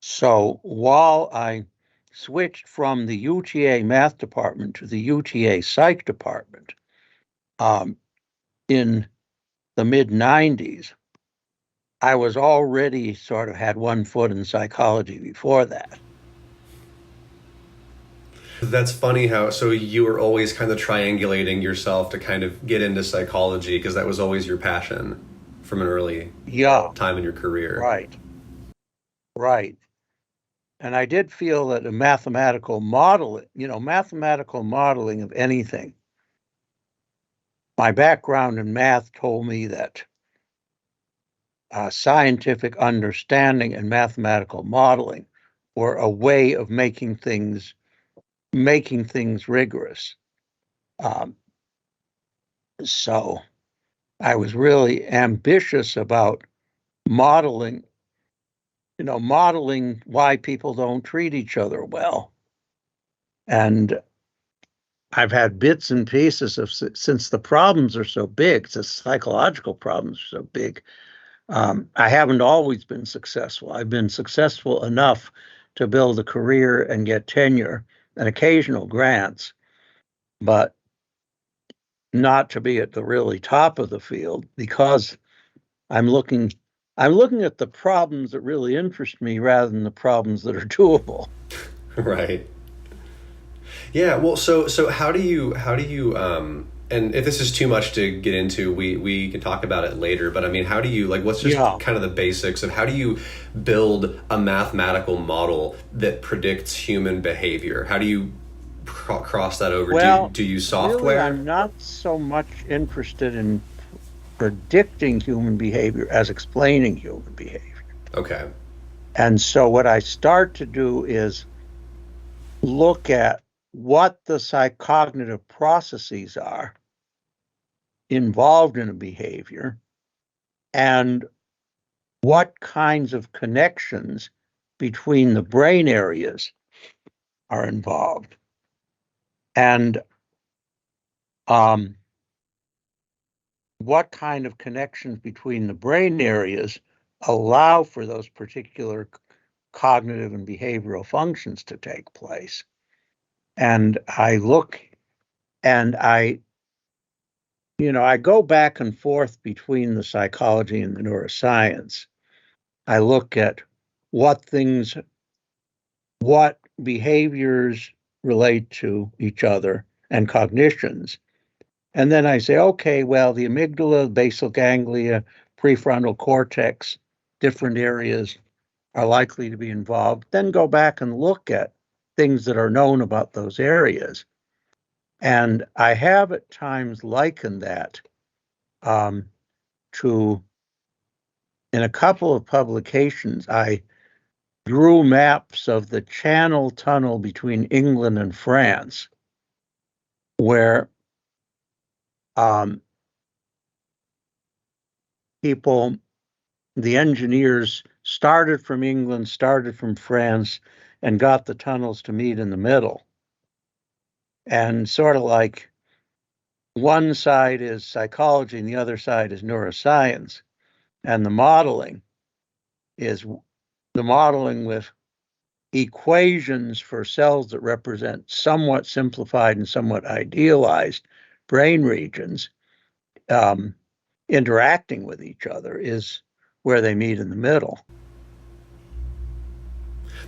So while I switched from the UTA math department to the UTA psych department in the mid-90s, I was already sort of had one foot in psychology before that. That's funny how, so you were always kind of triangulating yourself to kind of get into psychology because that was always your passion from an early Yeah, time in your career. right, right. And I did feel that a mathematical model, mathematical modeling of anything, my background in math told me that scientific understanding and mathematical modeling were a way of making things rigorous. Um, so I was really ambitious about modeling, modeling why people don't treat each other well. And I've had bits and pieces of, since the problems are so big, the psychological problems are so big. I haven't always been successful. I've been successful enough to build a career and get tenure and occasional grants, but not to be at the really top of the field because I'm looking I'm looking at the problems that really interest me rather than the problems that are doable. Right. Yeah, well, so how do you and if this is too much to get into, we can talk about it later, but I mean, how do you like what's just Yeah. kind of the basics of how do you build a mathematical model that predicts human behavior? How do you cross that over? Well, Do you use really, software? I'm not so much interested in predicting human behavior as explaining human behavior. Okay. And so what I start to do is look at what the psychognitive processes are involved in a behavior and what kinds of connections between the brain areas are involved. And um, what kind of connections between the brain areas allow for those particular cognitive and behavioral functions to take place. And I look and I go back and forth between the psychology and the neuroscience. I look at what things, what behaviors relate to each other and cognitions. And then I say, okay, well, the amygdala, basal ganglia, prefrontal cortex, different areas are likely to be involved. Then go back and look at things that are known about those areas. And I have at times likened that um, to, in a couple of publications, I drew maps of the Channel Tunnel between England and France, where um, people, the engineers started from England, started from France, and got the tunnels to meet in the middle. And sort of like one side is psychology and the other side is neuroscience. And is the modeling with equations for cells that represent somewhat simplified and somewhat idealized brain regions um, interacting with each other is where they meet in the middle.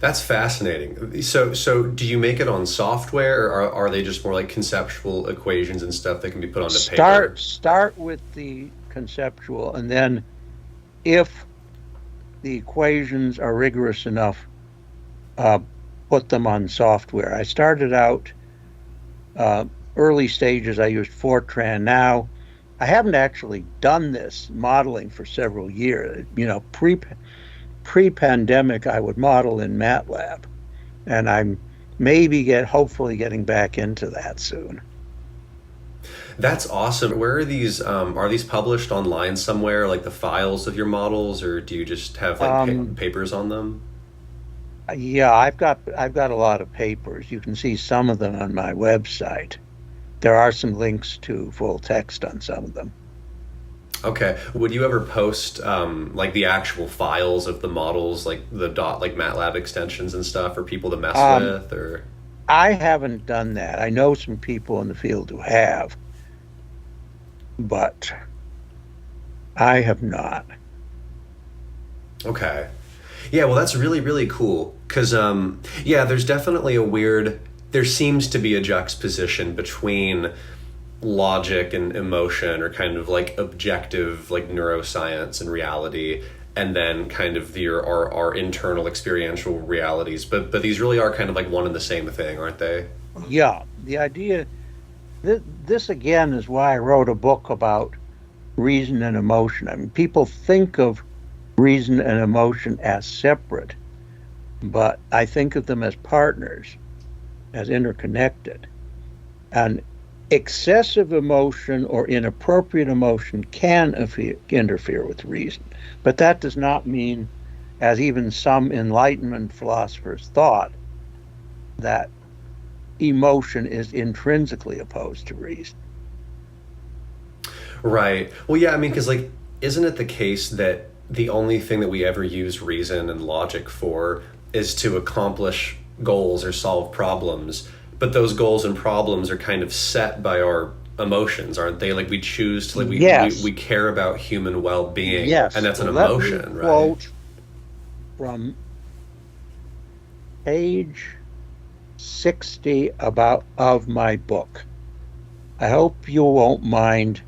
That's fascinating. So do you make it on software, or are they just more like conceptual equations and stuff that can be put onto paper? Start with the conceptual, and then if the equations are rigorous enough, uh, put them on software. I started out uh, early stages. I used Fortran. Now I haven't actually done this modeling for several years. Pre-pandemic, I would model in MATLAB, and I'm maybe hopefully getting back into that soon. That's awesome. Where are these published online somewhere, like the files of your models, or do you just have like Um, papers on them? yeah, I've got a lot of papers. You can see some of them on my website. There are some links to full text on some of them. Okay. Would you ever post like the actual files of the models, like the dot, like MATLAB extensions and stuff, for people to mess Um, with, or? I haven't done that. I know some people in the field who have, but I have not. Okay. Yeah, well, that's really, really cool. Because, yeah, there's definitely a weird there seems to be a juxtaposition between logic and emotion, or kind of like objective, like neuroscience and reality, and then kind of our internal experiential realities. But these really are kind of like one and the same thing, aren't they? Yeah, the idea, this again is why I wrote a book about reason and emotion. I mean, people think of reason and emotion as separate, but I think of them as partners, as interconnected. And excessive emotion or inappropriate emotion can interfere with reason. But that does not mean, as even some Enlightenment philosophers thought, that emotion is intrinsically opposed to reason. Right. Well, yeah, I mean, because, like, isn't it the case that the only thing that we ever use reason and logic for is to accomplish goals or solve problems? But those goals and problems are kind of set by our emotions, aren't they? Like, we choose to, like, Yes. we care about human well-being. Yes. And that's an Let emotion, me right? quote from page 60 of my book. I hope you won't mind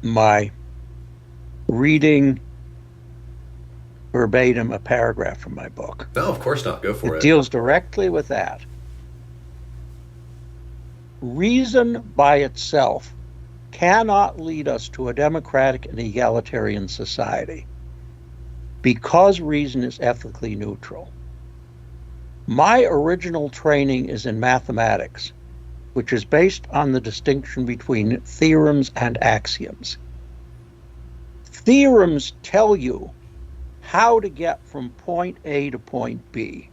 my reading verbatim a paragraph from my book. No, of course not. Go for It it. deals directly with that. Reason by itself cannot lead us to a democratic and egalitarian society because reason is ethically neutral. My original training is in mathematics, which is based on the distinction between theorems and axioms. Theorems tell you how to get from point A to point B.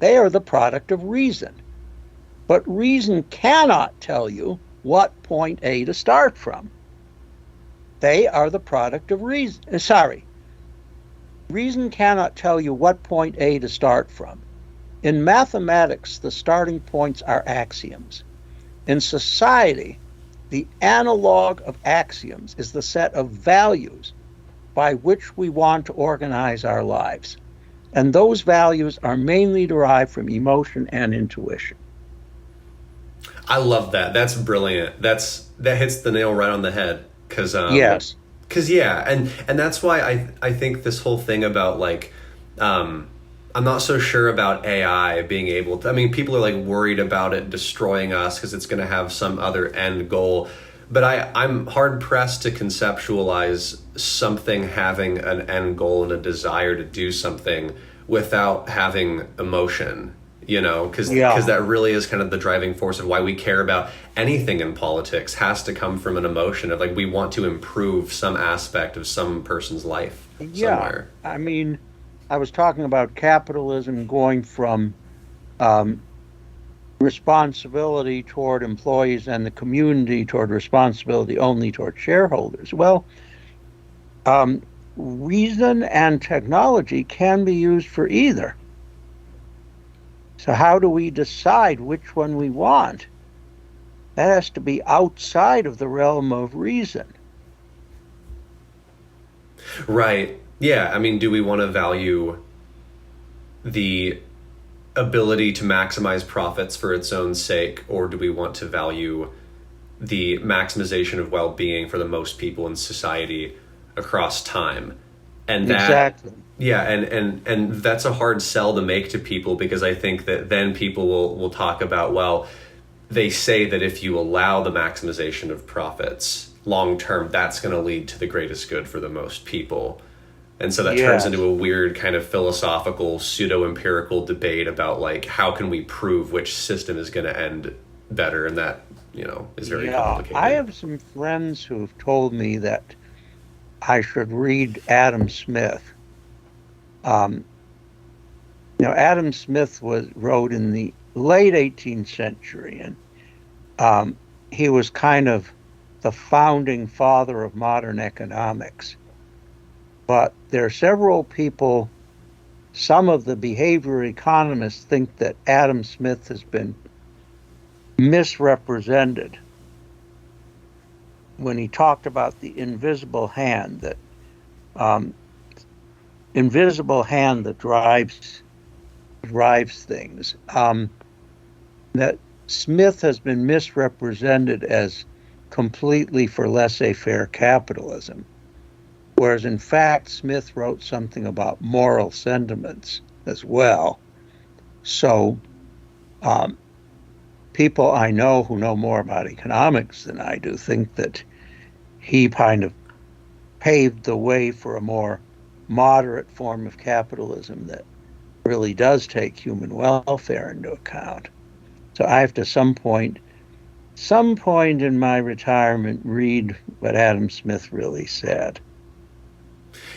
They are the product of reason. But reason cannot tell you what point A to start from. They are the product of reason. Reason cannot tell you what point A to start from. In mathematics, the starting points are axioms. In society, the analog of axioms is the set of values by which we want to organize our lives. And those values are mainly derived from emotion and intuition. I love that. That's brilliant. That hits the nail right on the head. Yes. Because yeah, and that's why I think this whole thing about, like, I'm not so sure about AI being able to. I mean, people are, like, worried about it destroying us because it's going to have some other end goal. But I'm hard pressed to conceptualize something having an end goal and a desire to do something without having emotion. You know, because that really is kind of the driving force of why we care about anything in politics. Has to come from an emotion of, like, we want to improve some aspect of some person's life somewhere. I mean, I was talking about capitalism going from responsibility toward employees and the community toward responsibility only toward shareholders. Well, reason and technology can be used for either. So how do we decide which one we want? That has to be outside of the realm of reason. Right. Yeah. I mean, do we want to value the ability to maximize profits for its own sake, or do we want to value the maximization of well-being for the most people in society across time? And that, exactly. Yeah, and that's a hard sell to make to people, because I think that then people will talk about, well, they say that if you allow the maximization of profits long term, that's going to lead to the greatest good for the most people. And so that turns into a weird kind of philosophical, pseudo-empirical debate about, like, how can we prove which system is going to end better, and that, is very complicated. I have some friends who have told me that I should read Adam Smith. Adam Smith wrote in the late 18th century, and he was kind of the founding father of modern economics. But there are several people, some of the behavioral economists think that Adam Smith has been misrepresented when he talked about the invisible hand that drives things. that Smith has been misrepresented as completely for laissez-faire capitalism, whereas in fact Smith wrote something about moral sentiments as well. So um, people I know who know more about economics than I do think that he kind of paved the way for a more moderate form of capitalism that really does take human welfare into account. So I have to some point in my retirement read what Adam Smith really said.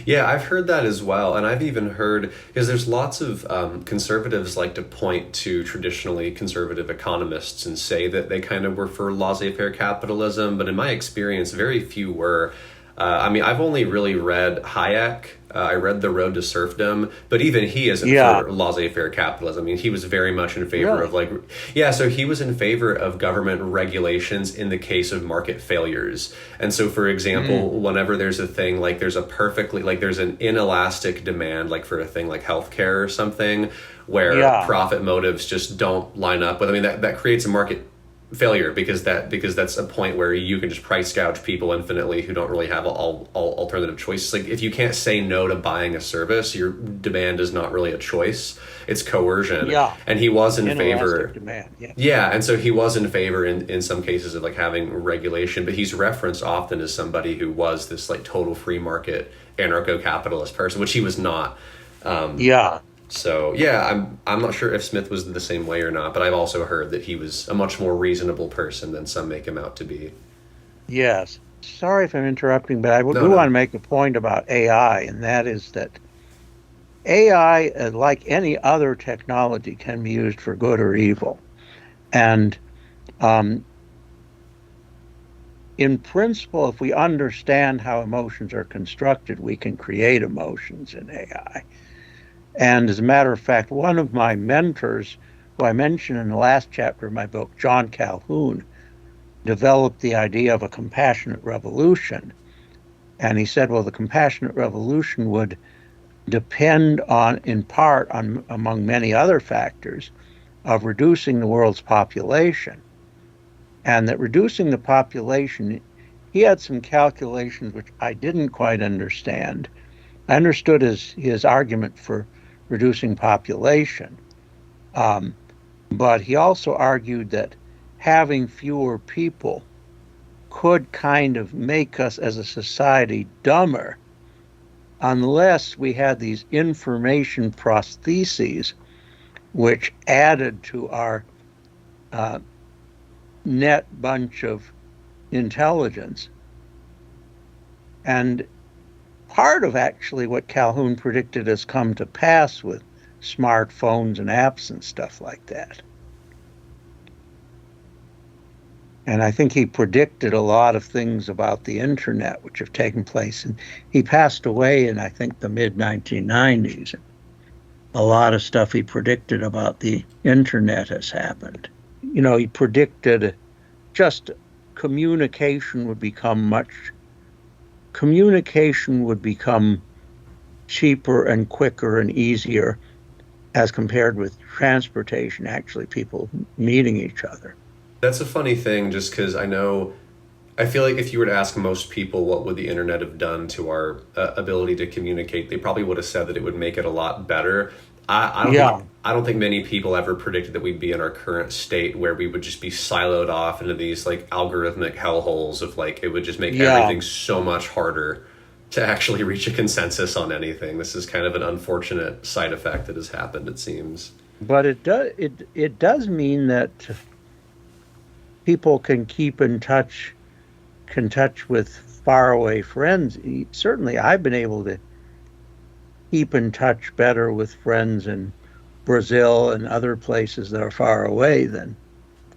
Yeah, I've heard that as well. And I've even heard, because there's lots of conservatives like to point to traditionally conservative economists and say that they kind of were for laissez faire capitalism. But in my experience, very few were. I mean, I've only really read Hayek. I read The Road to Serfdom, but even he isn't Yeah, for laissez-faire capitalism. I mean, he was very much in favor of really. like, yeah, so he was in favor of government regulations in the case of market failures. And so, for example, Mm, whenever there's a thing like there's an inelastic demand, like for a thing like healthcare or something, where yeah, profit motives just don't line up with, I mean, that creates a market failure because that's a point where you can just price gouge people infinitely who don't really have all alternative choices. Like if you can't say no to buying a service, your demand is not really a choice, it's coercion. yeah. And he was in Inelastic favor. demand. Yeah. Yeah, and so he was in favor in some cases of like having regulation, but he's referenced often as somebody who was this like total free market anarcho-capitalist person, which he was not. um, Yeah. so yeah, I'm not sure if Smith was the same way or not, but I've also heard that he was a much more reasonable person than some make him out to be. Yes. Sorry if I'm interrupting, but I No, do want no. to make a point about AI, and that is that AI, like any other technology, can be used for good or evil. And um, in principle, if we understand how emotions are constructed, we can create emotions in AI. And as a matter of fact, one of my mentors, who I mentioned in the last chapter of my book, John Calhoun, developed the idea of a compassionate revolution. And he said, well, the compassionate revolution would depend on, in part, on, among many other factors, of reducing the world's population. And that reducing the population, he had some calculations which I didn't quite understand. I understood his argument for reducing population, um, but he also argued that having fewer people could kind of make us as a society dumber unless we had these information prostheses which added to our uh, net bunch of intelligence. And part of actually what Calhoun predicted has come to pass with smartphones and apps and stuff like that. And I think he predicted a lot of things about the internet which have taken place. And he passed away in, I think, the mid 1990s. A lot of stuff he predicted about the internet has happened. You know, he predicted just communication would become much, communication would become cheaper and quicker and easier as compared with transportation, actually, people meeting each other. That's a funny thing, just because I feel like if you were to ask most people what would the internet have done to our ability to communicate, they probably would have said that it would make it a lot better. Yeah, I don't think many people ever predicted that we'd be in our current state where we would just be siloed off into these like algorithmic hellholes of like it would just make yeah. everything so much harder to actually reach a consensus on anything. This is kind of an unfortunate side effect that has happened, it seems. But it does mean that people can keep in touch, can touch with faraway friends. Certainly, I've been able to keep in touch better with friends in Brazil and other places that are far away than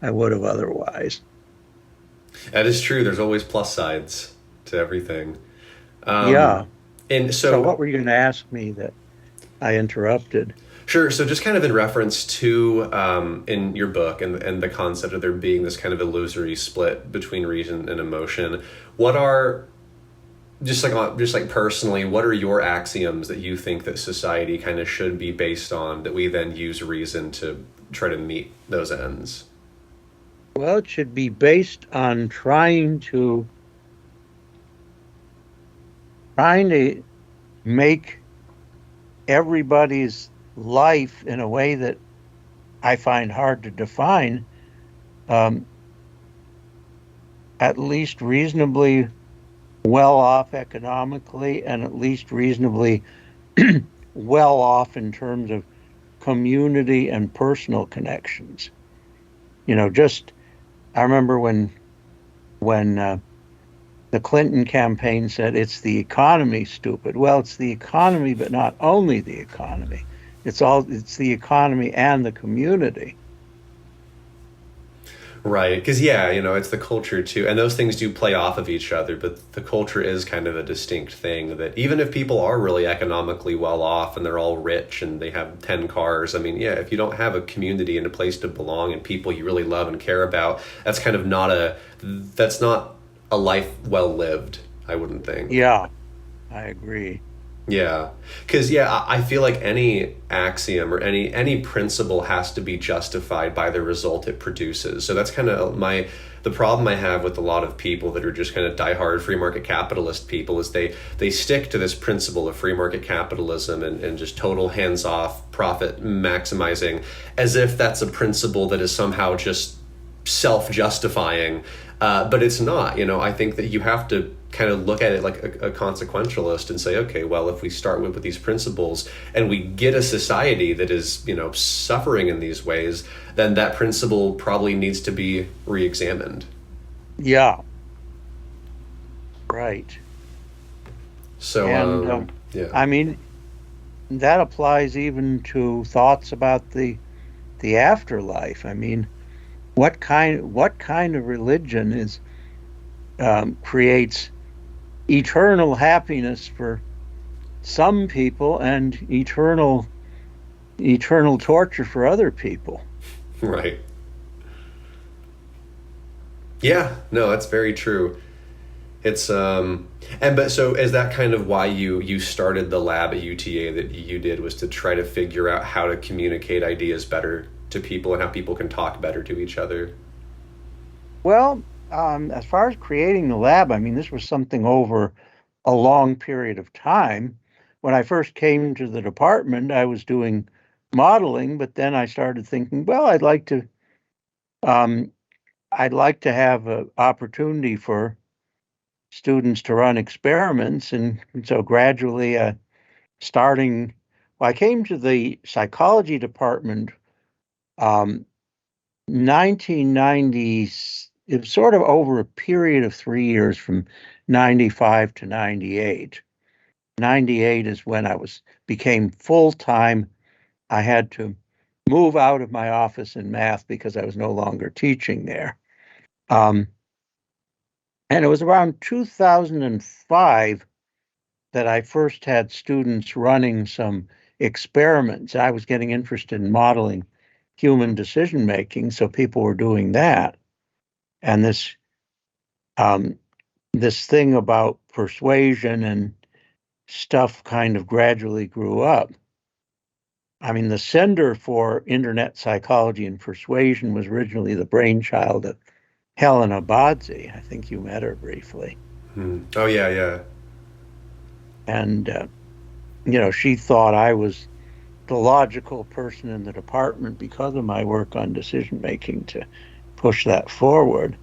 I would have otherwise. That is true. There's always plus sides to everything. Um, Yeah. and So, so what were you going to ask me that I interrupted? Sure. So, just kind of in reference to in your book and the concept of there being this kind of illusory split between reason and emotion, what are just like personally, what are your axioms that you think that society kind of should be based on that we then use reason to try to meet those ends? Well, it should be based on trying to make everybody's life in a way that I find hard to define, um, at least reasonably well off economically and at least reasonably well off in terms of community and personal connections. Just I remember when the Clinton campaign said it's the economy, stupid. Well, it's the economy, but not only the economy. It's the economy and the community. Right, because yeah, it's the culture too, and those things do play off of each other. But the culture is kind of a distinct thing. That even if people are really economically well off and they're all rich and they have 10 cars, I mean, yeah, if you don't have a community and a place to belong and people you really love and care about, that's not a life well lived. I wouldn't think. Yeah, I agree. Yeah, because yeah, I feel like any axiom or any principle has to be justified by the result it produces. So that's kind of the problem I have with a lot of people that are just kind of diehard free market capitalist people is they stick to this principle of free market capitalism and just total hands off profit maximizing as if that's a principle that is somehow just self justifying. But it's not. I think that you have to kind of look at it like a consequentialist and say, okay, well, if we start with these principles and we get a society that is, suffering in these ways, then that principle probably needs to be re-examined. Yeah, right. So, And yeah. I mean, that applies even to thoughts about the afterlife. I mean, what kind of religion is creates eternal happiness for some people and eternal torture for other people? Right. Yeah, no, that's very true. It's and but so is that kind of why you started the lab at UTA that you did was to try to figure out how to communicate ideas better to people and how people can talk better to each other. Well, as far as creating the lab, I mean, this was something over a long period of time. When I first came to the department, I was doing modeling, but then I started thinking, well, um, I'd like to have an opportunity for students to run experiments, and so gradually, starting, well, I came to the psychology department, um, 1990s. It was sort of over a period of 3 years from 95 to 98. 98 is when I became full time. I had to move out of my office in math because I was no longer teaching there. Um, and it was around 2005 that I first had students running some experiments. I was getting interested in modeling human decision making, so people were doing that. And um, this thing about persuasion and stuff kind of gradually grew up. I mean, the sender for internet psychology and persuasion was originally the brainchild of Helena Bodzi. I think you met her briefly. Hmm. Oh yeah, yeah. And, she thought I was the logical person in the department because of my work on decision making to push that forward.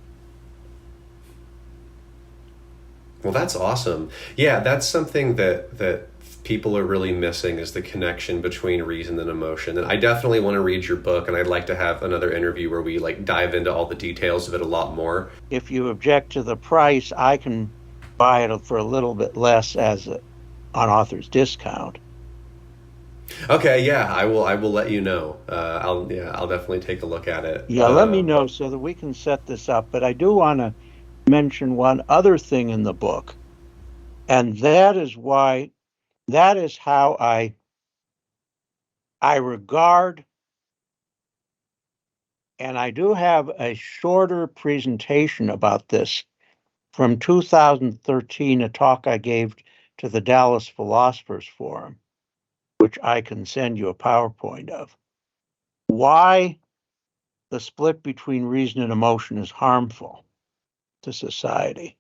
Well, that's awesome. Yeah, that's something that people are really missing is the connection between reason and emotion. And I definitely want to read your book, and I'd like to have another interview where we like dive into all the details of it a lot more. If you object to the price, I can buy it for a little bit less as an author's discount. Okay, yeah, I will let you know. I'll definitely take a look at it. Yeah, let me know so that we can set this up. But I do want to mention one other thing in the book, and that is how I regard, and I do have a shorter presentation about this from 2013, a talk I gave to the Dallas Philosophers Forum, which I can send you a PowerPoint of. Why the split between reason and emotion is harmful to society?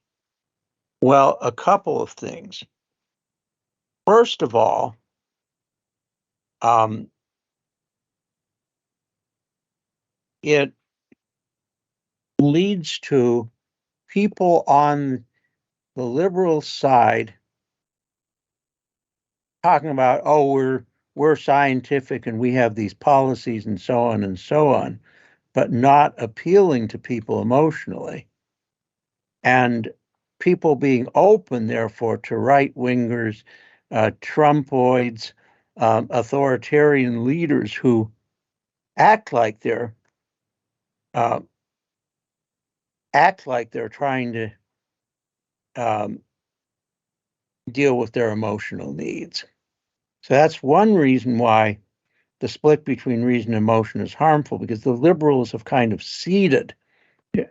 Well, a couple of things. First of all, um, it leads to people on the liberal side talking about, oh, we're scientific and we have these policies and so on, but not appealing to people emotionally. And people being open, therefore, to right wingers, Trumpoids, authoritarian leaders who act like they're uh, trying to um, deal with their emotional needs. So that's one reason why the split between reason and emotion is harmful, because the liberals have kind of ceded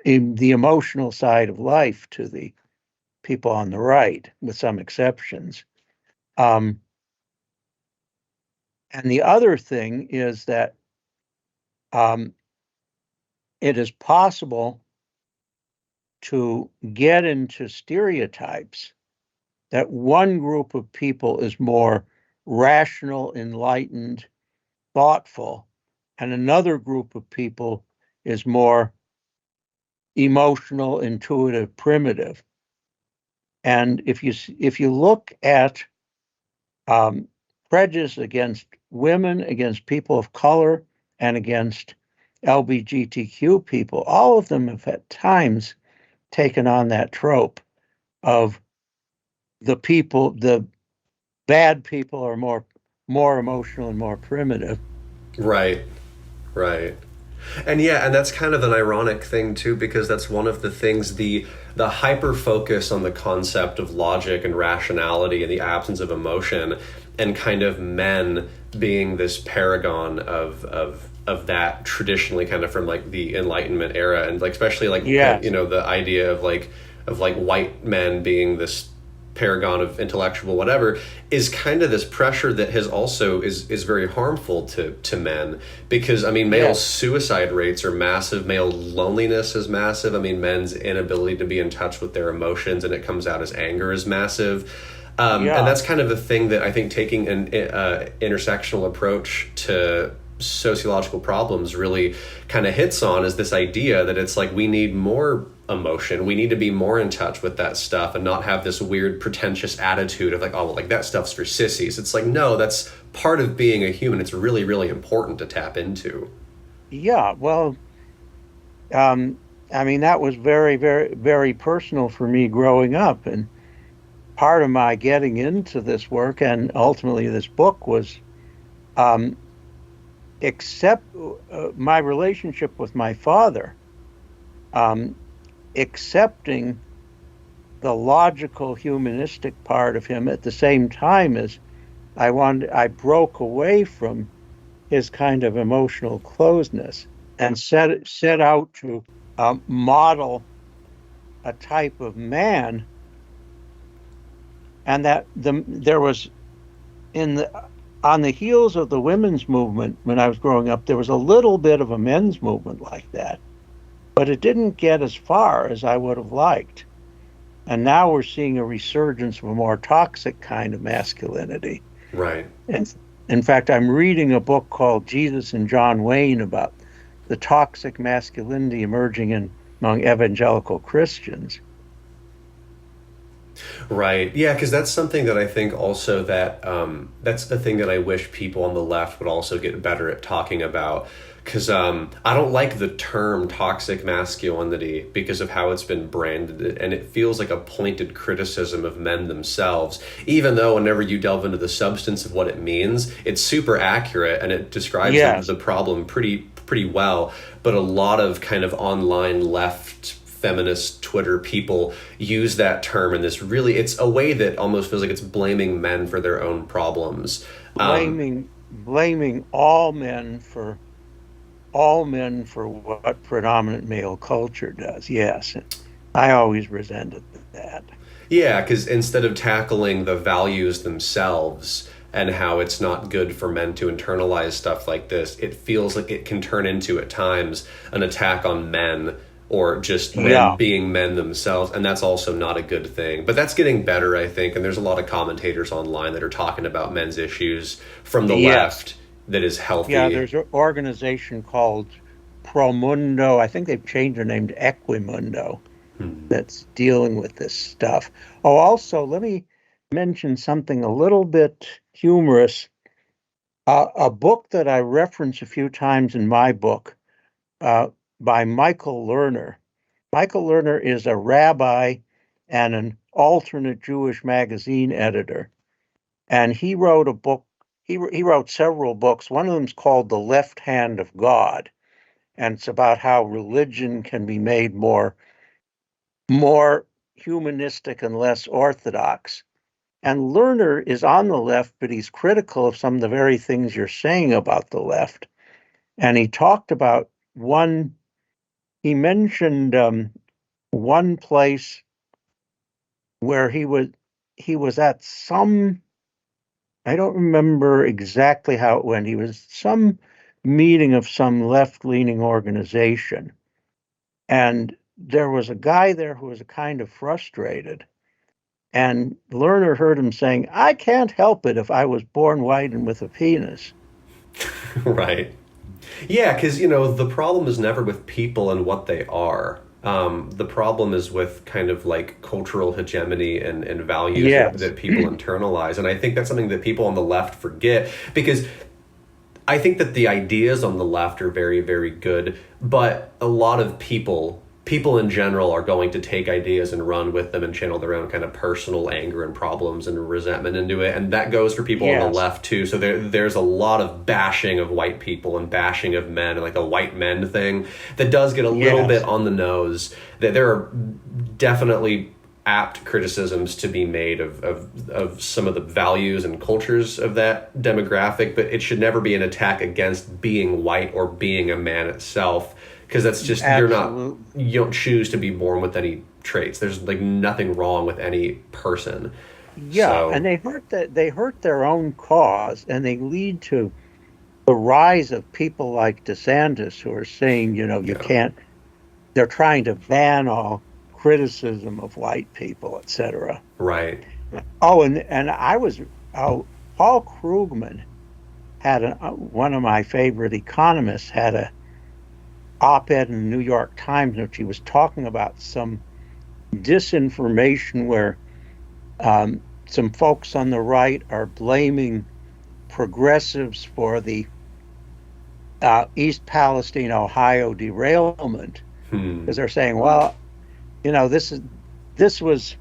in the emotional side of life to the people on the right, with some exceptions. Um, and the other thing is that um, it is possible to get into stereotypes that one group of people is more rational, enlightened, thoughtful, and another group of people is more emotional, intuitive, primitive. And if you look at um, prejudice against women, against people of color, and against LGBTQ people, all of them have at times taken on that trope of the bad people are more emotional and more primitive. Right. Right. And yeah, and that's kind of an ironic thing too, because that's one of the things, the hyper focus on the concept of logic and rationality and the absence of emotion, and kind of men being this paragon of that traditionally, kind of from like the Enlightenment era, and like especially like Yes. you know, the idea of like white men being this paragon of intellectual whatever, is kind of this pressure that has also is very harmful to men, because I mean, male Yes. suicide rates are massive, male loneliness is massive, I mean, men's inability to be in touch with their emotions and it comes out as anger is massive. And Yeah. that's kind of the thing that I think taking an intersectional approach to sociological problems really kind of hits on, is this idea that it's like we need more emotion, we need to be more in touch with that stuff and not have this weird pretentious attitude of like, oh well, like that stuff's for sissies. It's like, no, that's part of being a human, it's really really important to tap into. Yeah. Well, um, I mean, that was very, very, very personal for me growing up. And part of my getting into this work and ultimately this book was um, accept my relationship with my father, um, accepting the logical humanistic part of him at the same time as I broke away from his kind of emotional closeness and set out to model a type of man, and that there was in the on the heels of the women's movement when I was growing up, there was a little bit of a men's movement like that, but it didn't get as far as I would have liked. And now we're seeing a resurgence of a more toxic kind of masculinity. Right. And in fact, I'm reading a book called Jesus and John Wayne about the toxic masculinity emerging among evangelical Christians. Right. Yeah, because that's something that I think also that that's the thing that I wish people on the left would also get better at talking about. Because I don't like the term toxic masculinity because of how it's been branded, and it feels like a pointed criticism of men themselves. Even though whenever you delve into the substance of what it means, it's super accurate and it describes Yes. the problem pretty well. But a lot of kind of online left feminist Twitter people use that term in this really, it's a way that almost feels like it's blaming men for their own problems. Blaming all men for what predominant male culture does. Yes. I always resented that. Yeah, because instead of tackling the values themselves and how it's not good for men to internalize stuff like this. It feels like it can turn into, at times, an attack on men, or just men Yeah. being men themselves, and that's also not a good thing. But that's getting better, I think, and there's a lot of commentators online that are talking about men's issues from the Yes. left that is Yeah, healthy. there's an organization called Promundo. I think they've changed their name to Equimundo that's dealing with this stuff. Oh, also, let me mention something a little bit humorous. A book that I reference a few times in my book uh, by Michael Lerner. Michael Lerner is a rabbi and an alternate Jewish magazine editor. And he wrote a book. He wrote several books. One of them is called The Left Hand of God. And it's about how religion can be made more humanistic and less orthodox. And Lerner is on the left, but he's critical of some of the very things you're saying about the left. And he talked about he mentioned one place where he was at some, I don't remember exactly how it went. He was some meeting of some left-leaning organization, and there was a guy there who was kind of frustrated. And Lerner heard him saying, "I can't help it if I was born white and with a penis." Right. Yeah, because, the problem is never with people and what they are. The problem is with kind of like cultural hegemony and values Yes. that people internalize. And I think that's something that people on the left forget, because I think that the ideas on the left are very, very good, but a lot of people in general are going to take ideas and run with them and channel their own kind of personal anger and problems and resentment into it. And that goes for people on the Yes. left too. So there's a lot of bashing of white people and bashing of men, and like the white men thing that does get a little Yes. bit on the nose. That there are definitely apt criticisms to be made of some of the values and cultures of that demographic, but it should never be an attack against being white or being a man itself, because that's just, Absolutely. you don't choose to be born with any traits. There's like nothing wrong with any person. Yeah, and So they hurt their own cause, and they lead to the rise of people like DeSantis who are saying, you yeah. can't. They're trying to ban all criticism of white people, etc. Right. Oh, and I was Paul Krugman had one of my favorite economists had a op-ed in the New York Times in which he was talking about some disinformation where some folks on the right are blaming progressives for the East Palestine, Ohio derailment, Hmm. because they're saying, well, this was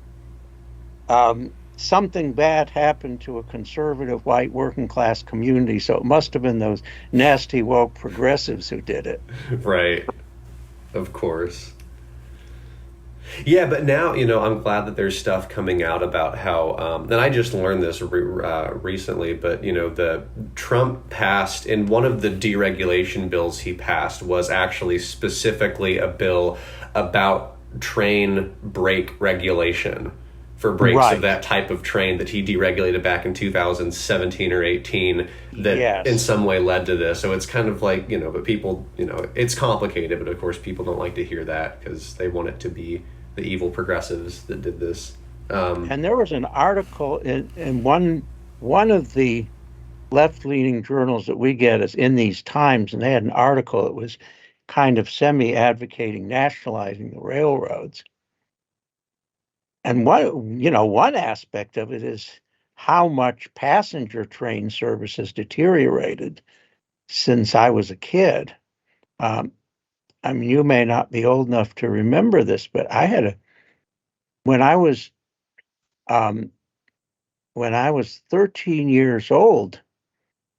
something bad happened to a conservative white working class community, so it must have been those nasty woke progressives who did it. Right. Of course. Yeah, but now, I'm glad that there's stuff coming out about how, and I just learned this recently, but, the Trump passed, in one of the deregulation bills he passed was actually specifically a bill about train brake regulation, for brakes of Right. that type of train that he deregulated back in 2017 or 18, that in Yes. some way led to this. So it's kind of like, but people, it's complicated, but of course people don't like to hear that because they want it to be the evil progressives that did this. And there was an article in one of the left-leaning journals that we get is in these times, and they had an article that was kind of semi-advocating nationalizing the railroads. And one aspect of it is how much passenger train service has deteriorated since I was a kid. Um, I mean, you may not be old enough to remember this, but when I was um, when I was 13 years old,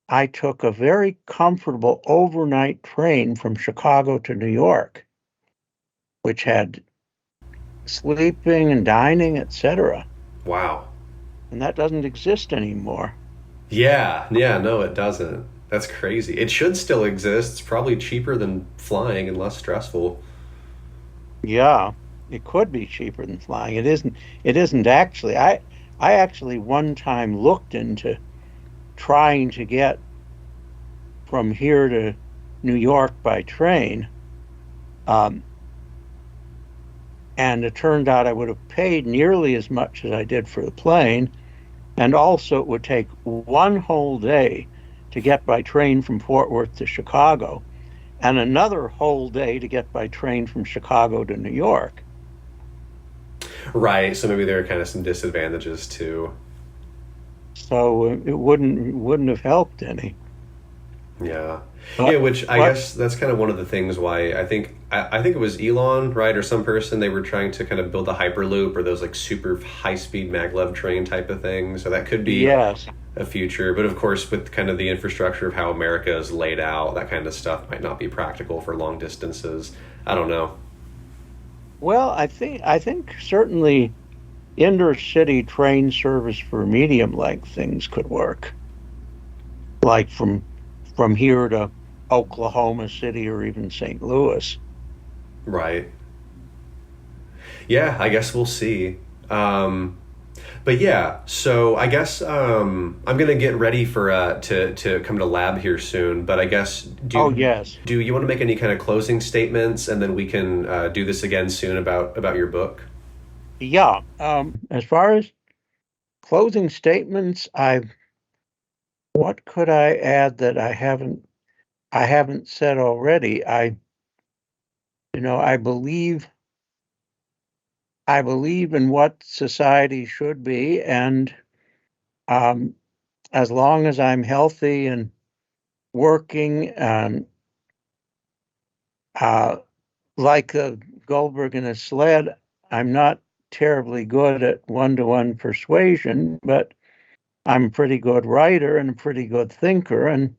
I took a very comfortable overnight train from Chicago to New York, which had sleeping and dining, etc. Wow. And that doesn't exist anymore. Yeah, yeah, no, it doesn't. That's crazy. It should still exist. It's probably cheaper than flying and less stressful. Yeah, it could be cheaper than flying. It isn't actually. I actually one time looked into trying to get from here to New York by train. Um, and it turned out I would have paid nearly as much as I did for the plane. And also, it would take one whole day to get by train from Fort Worth to Chicago, and another whole day to get by train from Chicago to New York. Right. So maybe there are kind of some disadvantages too. So it wouldn't have helped any. Yeah. Yeah, But which I what? guess that's kind of one of the things why I think it was Elon, right, or some person, they were trying to kind of build a hyperloop or those like super high speed maglev train type of thing. So that could be Yes. a future, but of course with kind of the infrastructure of how America is laid out, that kind of stuff might not be practical for long distances. I don't know. Well, I think certainly intercity train service for medium length things could work, like from here to Oklahoma City or even St. Louis. Right. Yeah, I guess we'll see. Um, but yeah, so I guess I'm gonna get ready for to come to lab here soon. But I guess Oh, yes. do you want to make any kind of closing statements, and then we can do this again soon about your book? Yeah. As far as closing statements, I what could I add that I haven't said already? I believe in what society should be, and um, as long as I'm healthy and working, and uh, like Goldberg and a Sled, I'm not terribly good at one-to-one persuasion, but I'm a pretty good writer and a pretty good thinker, and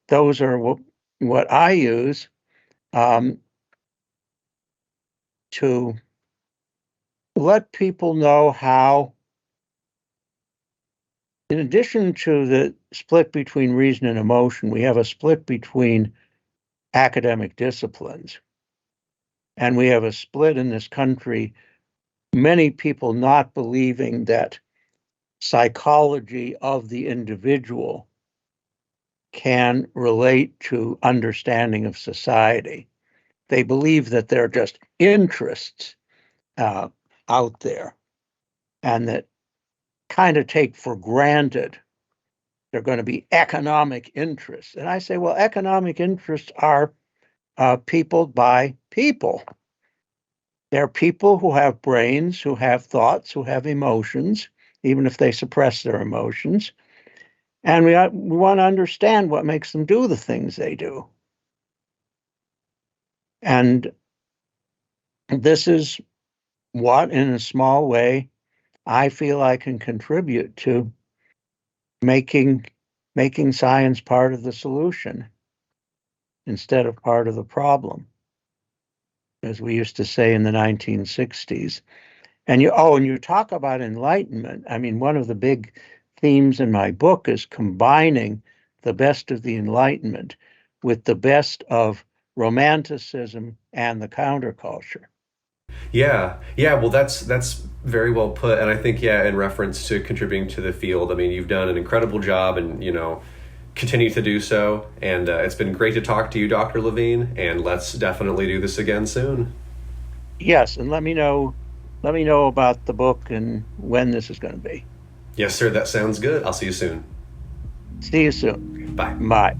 those are what I use um, to let people know how, in addition to the split between reason and emotion, we have a split between academic disciplines. And we have a split in this country, many people not believing that psychology of the individual can relate to understanding of society. They believe that there are just interests uh, out there, and that kind of take for granted they're going to be economic interests. And I say, well, economic interests are peopled by people. They're people who have brains, who have thoughts, who have emotions, even if they suppress their emotions. And we want to understand what makes them do the things they do. And this is what, in a small way, I feel I can contribute to making making science part of the solution instead of part of the problem, as we used to say in the 1960s. And you talk about enlightenment. I mean, one of the big themes in my book is combining the best of the Enlightenment with the best of Romanticism and the counterculture. Yeah, yeah. Well, that's very well put, and I think yeah, in reference to contributing to the field, I mean, you've done an incredible job, and continue to do so. And it's been great to talk to you, Dr. Levine, and let's definitely do this again soon. Yes, and let me know about the book and when this is going to be. Yes, sir. That sounds good. I'll see you soon. See you soon. Bye. Bye.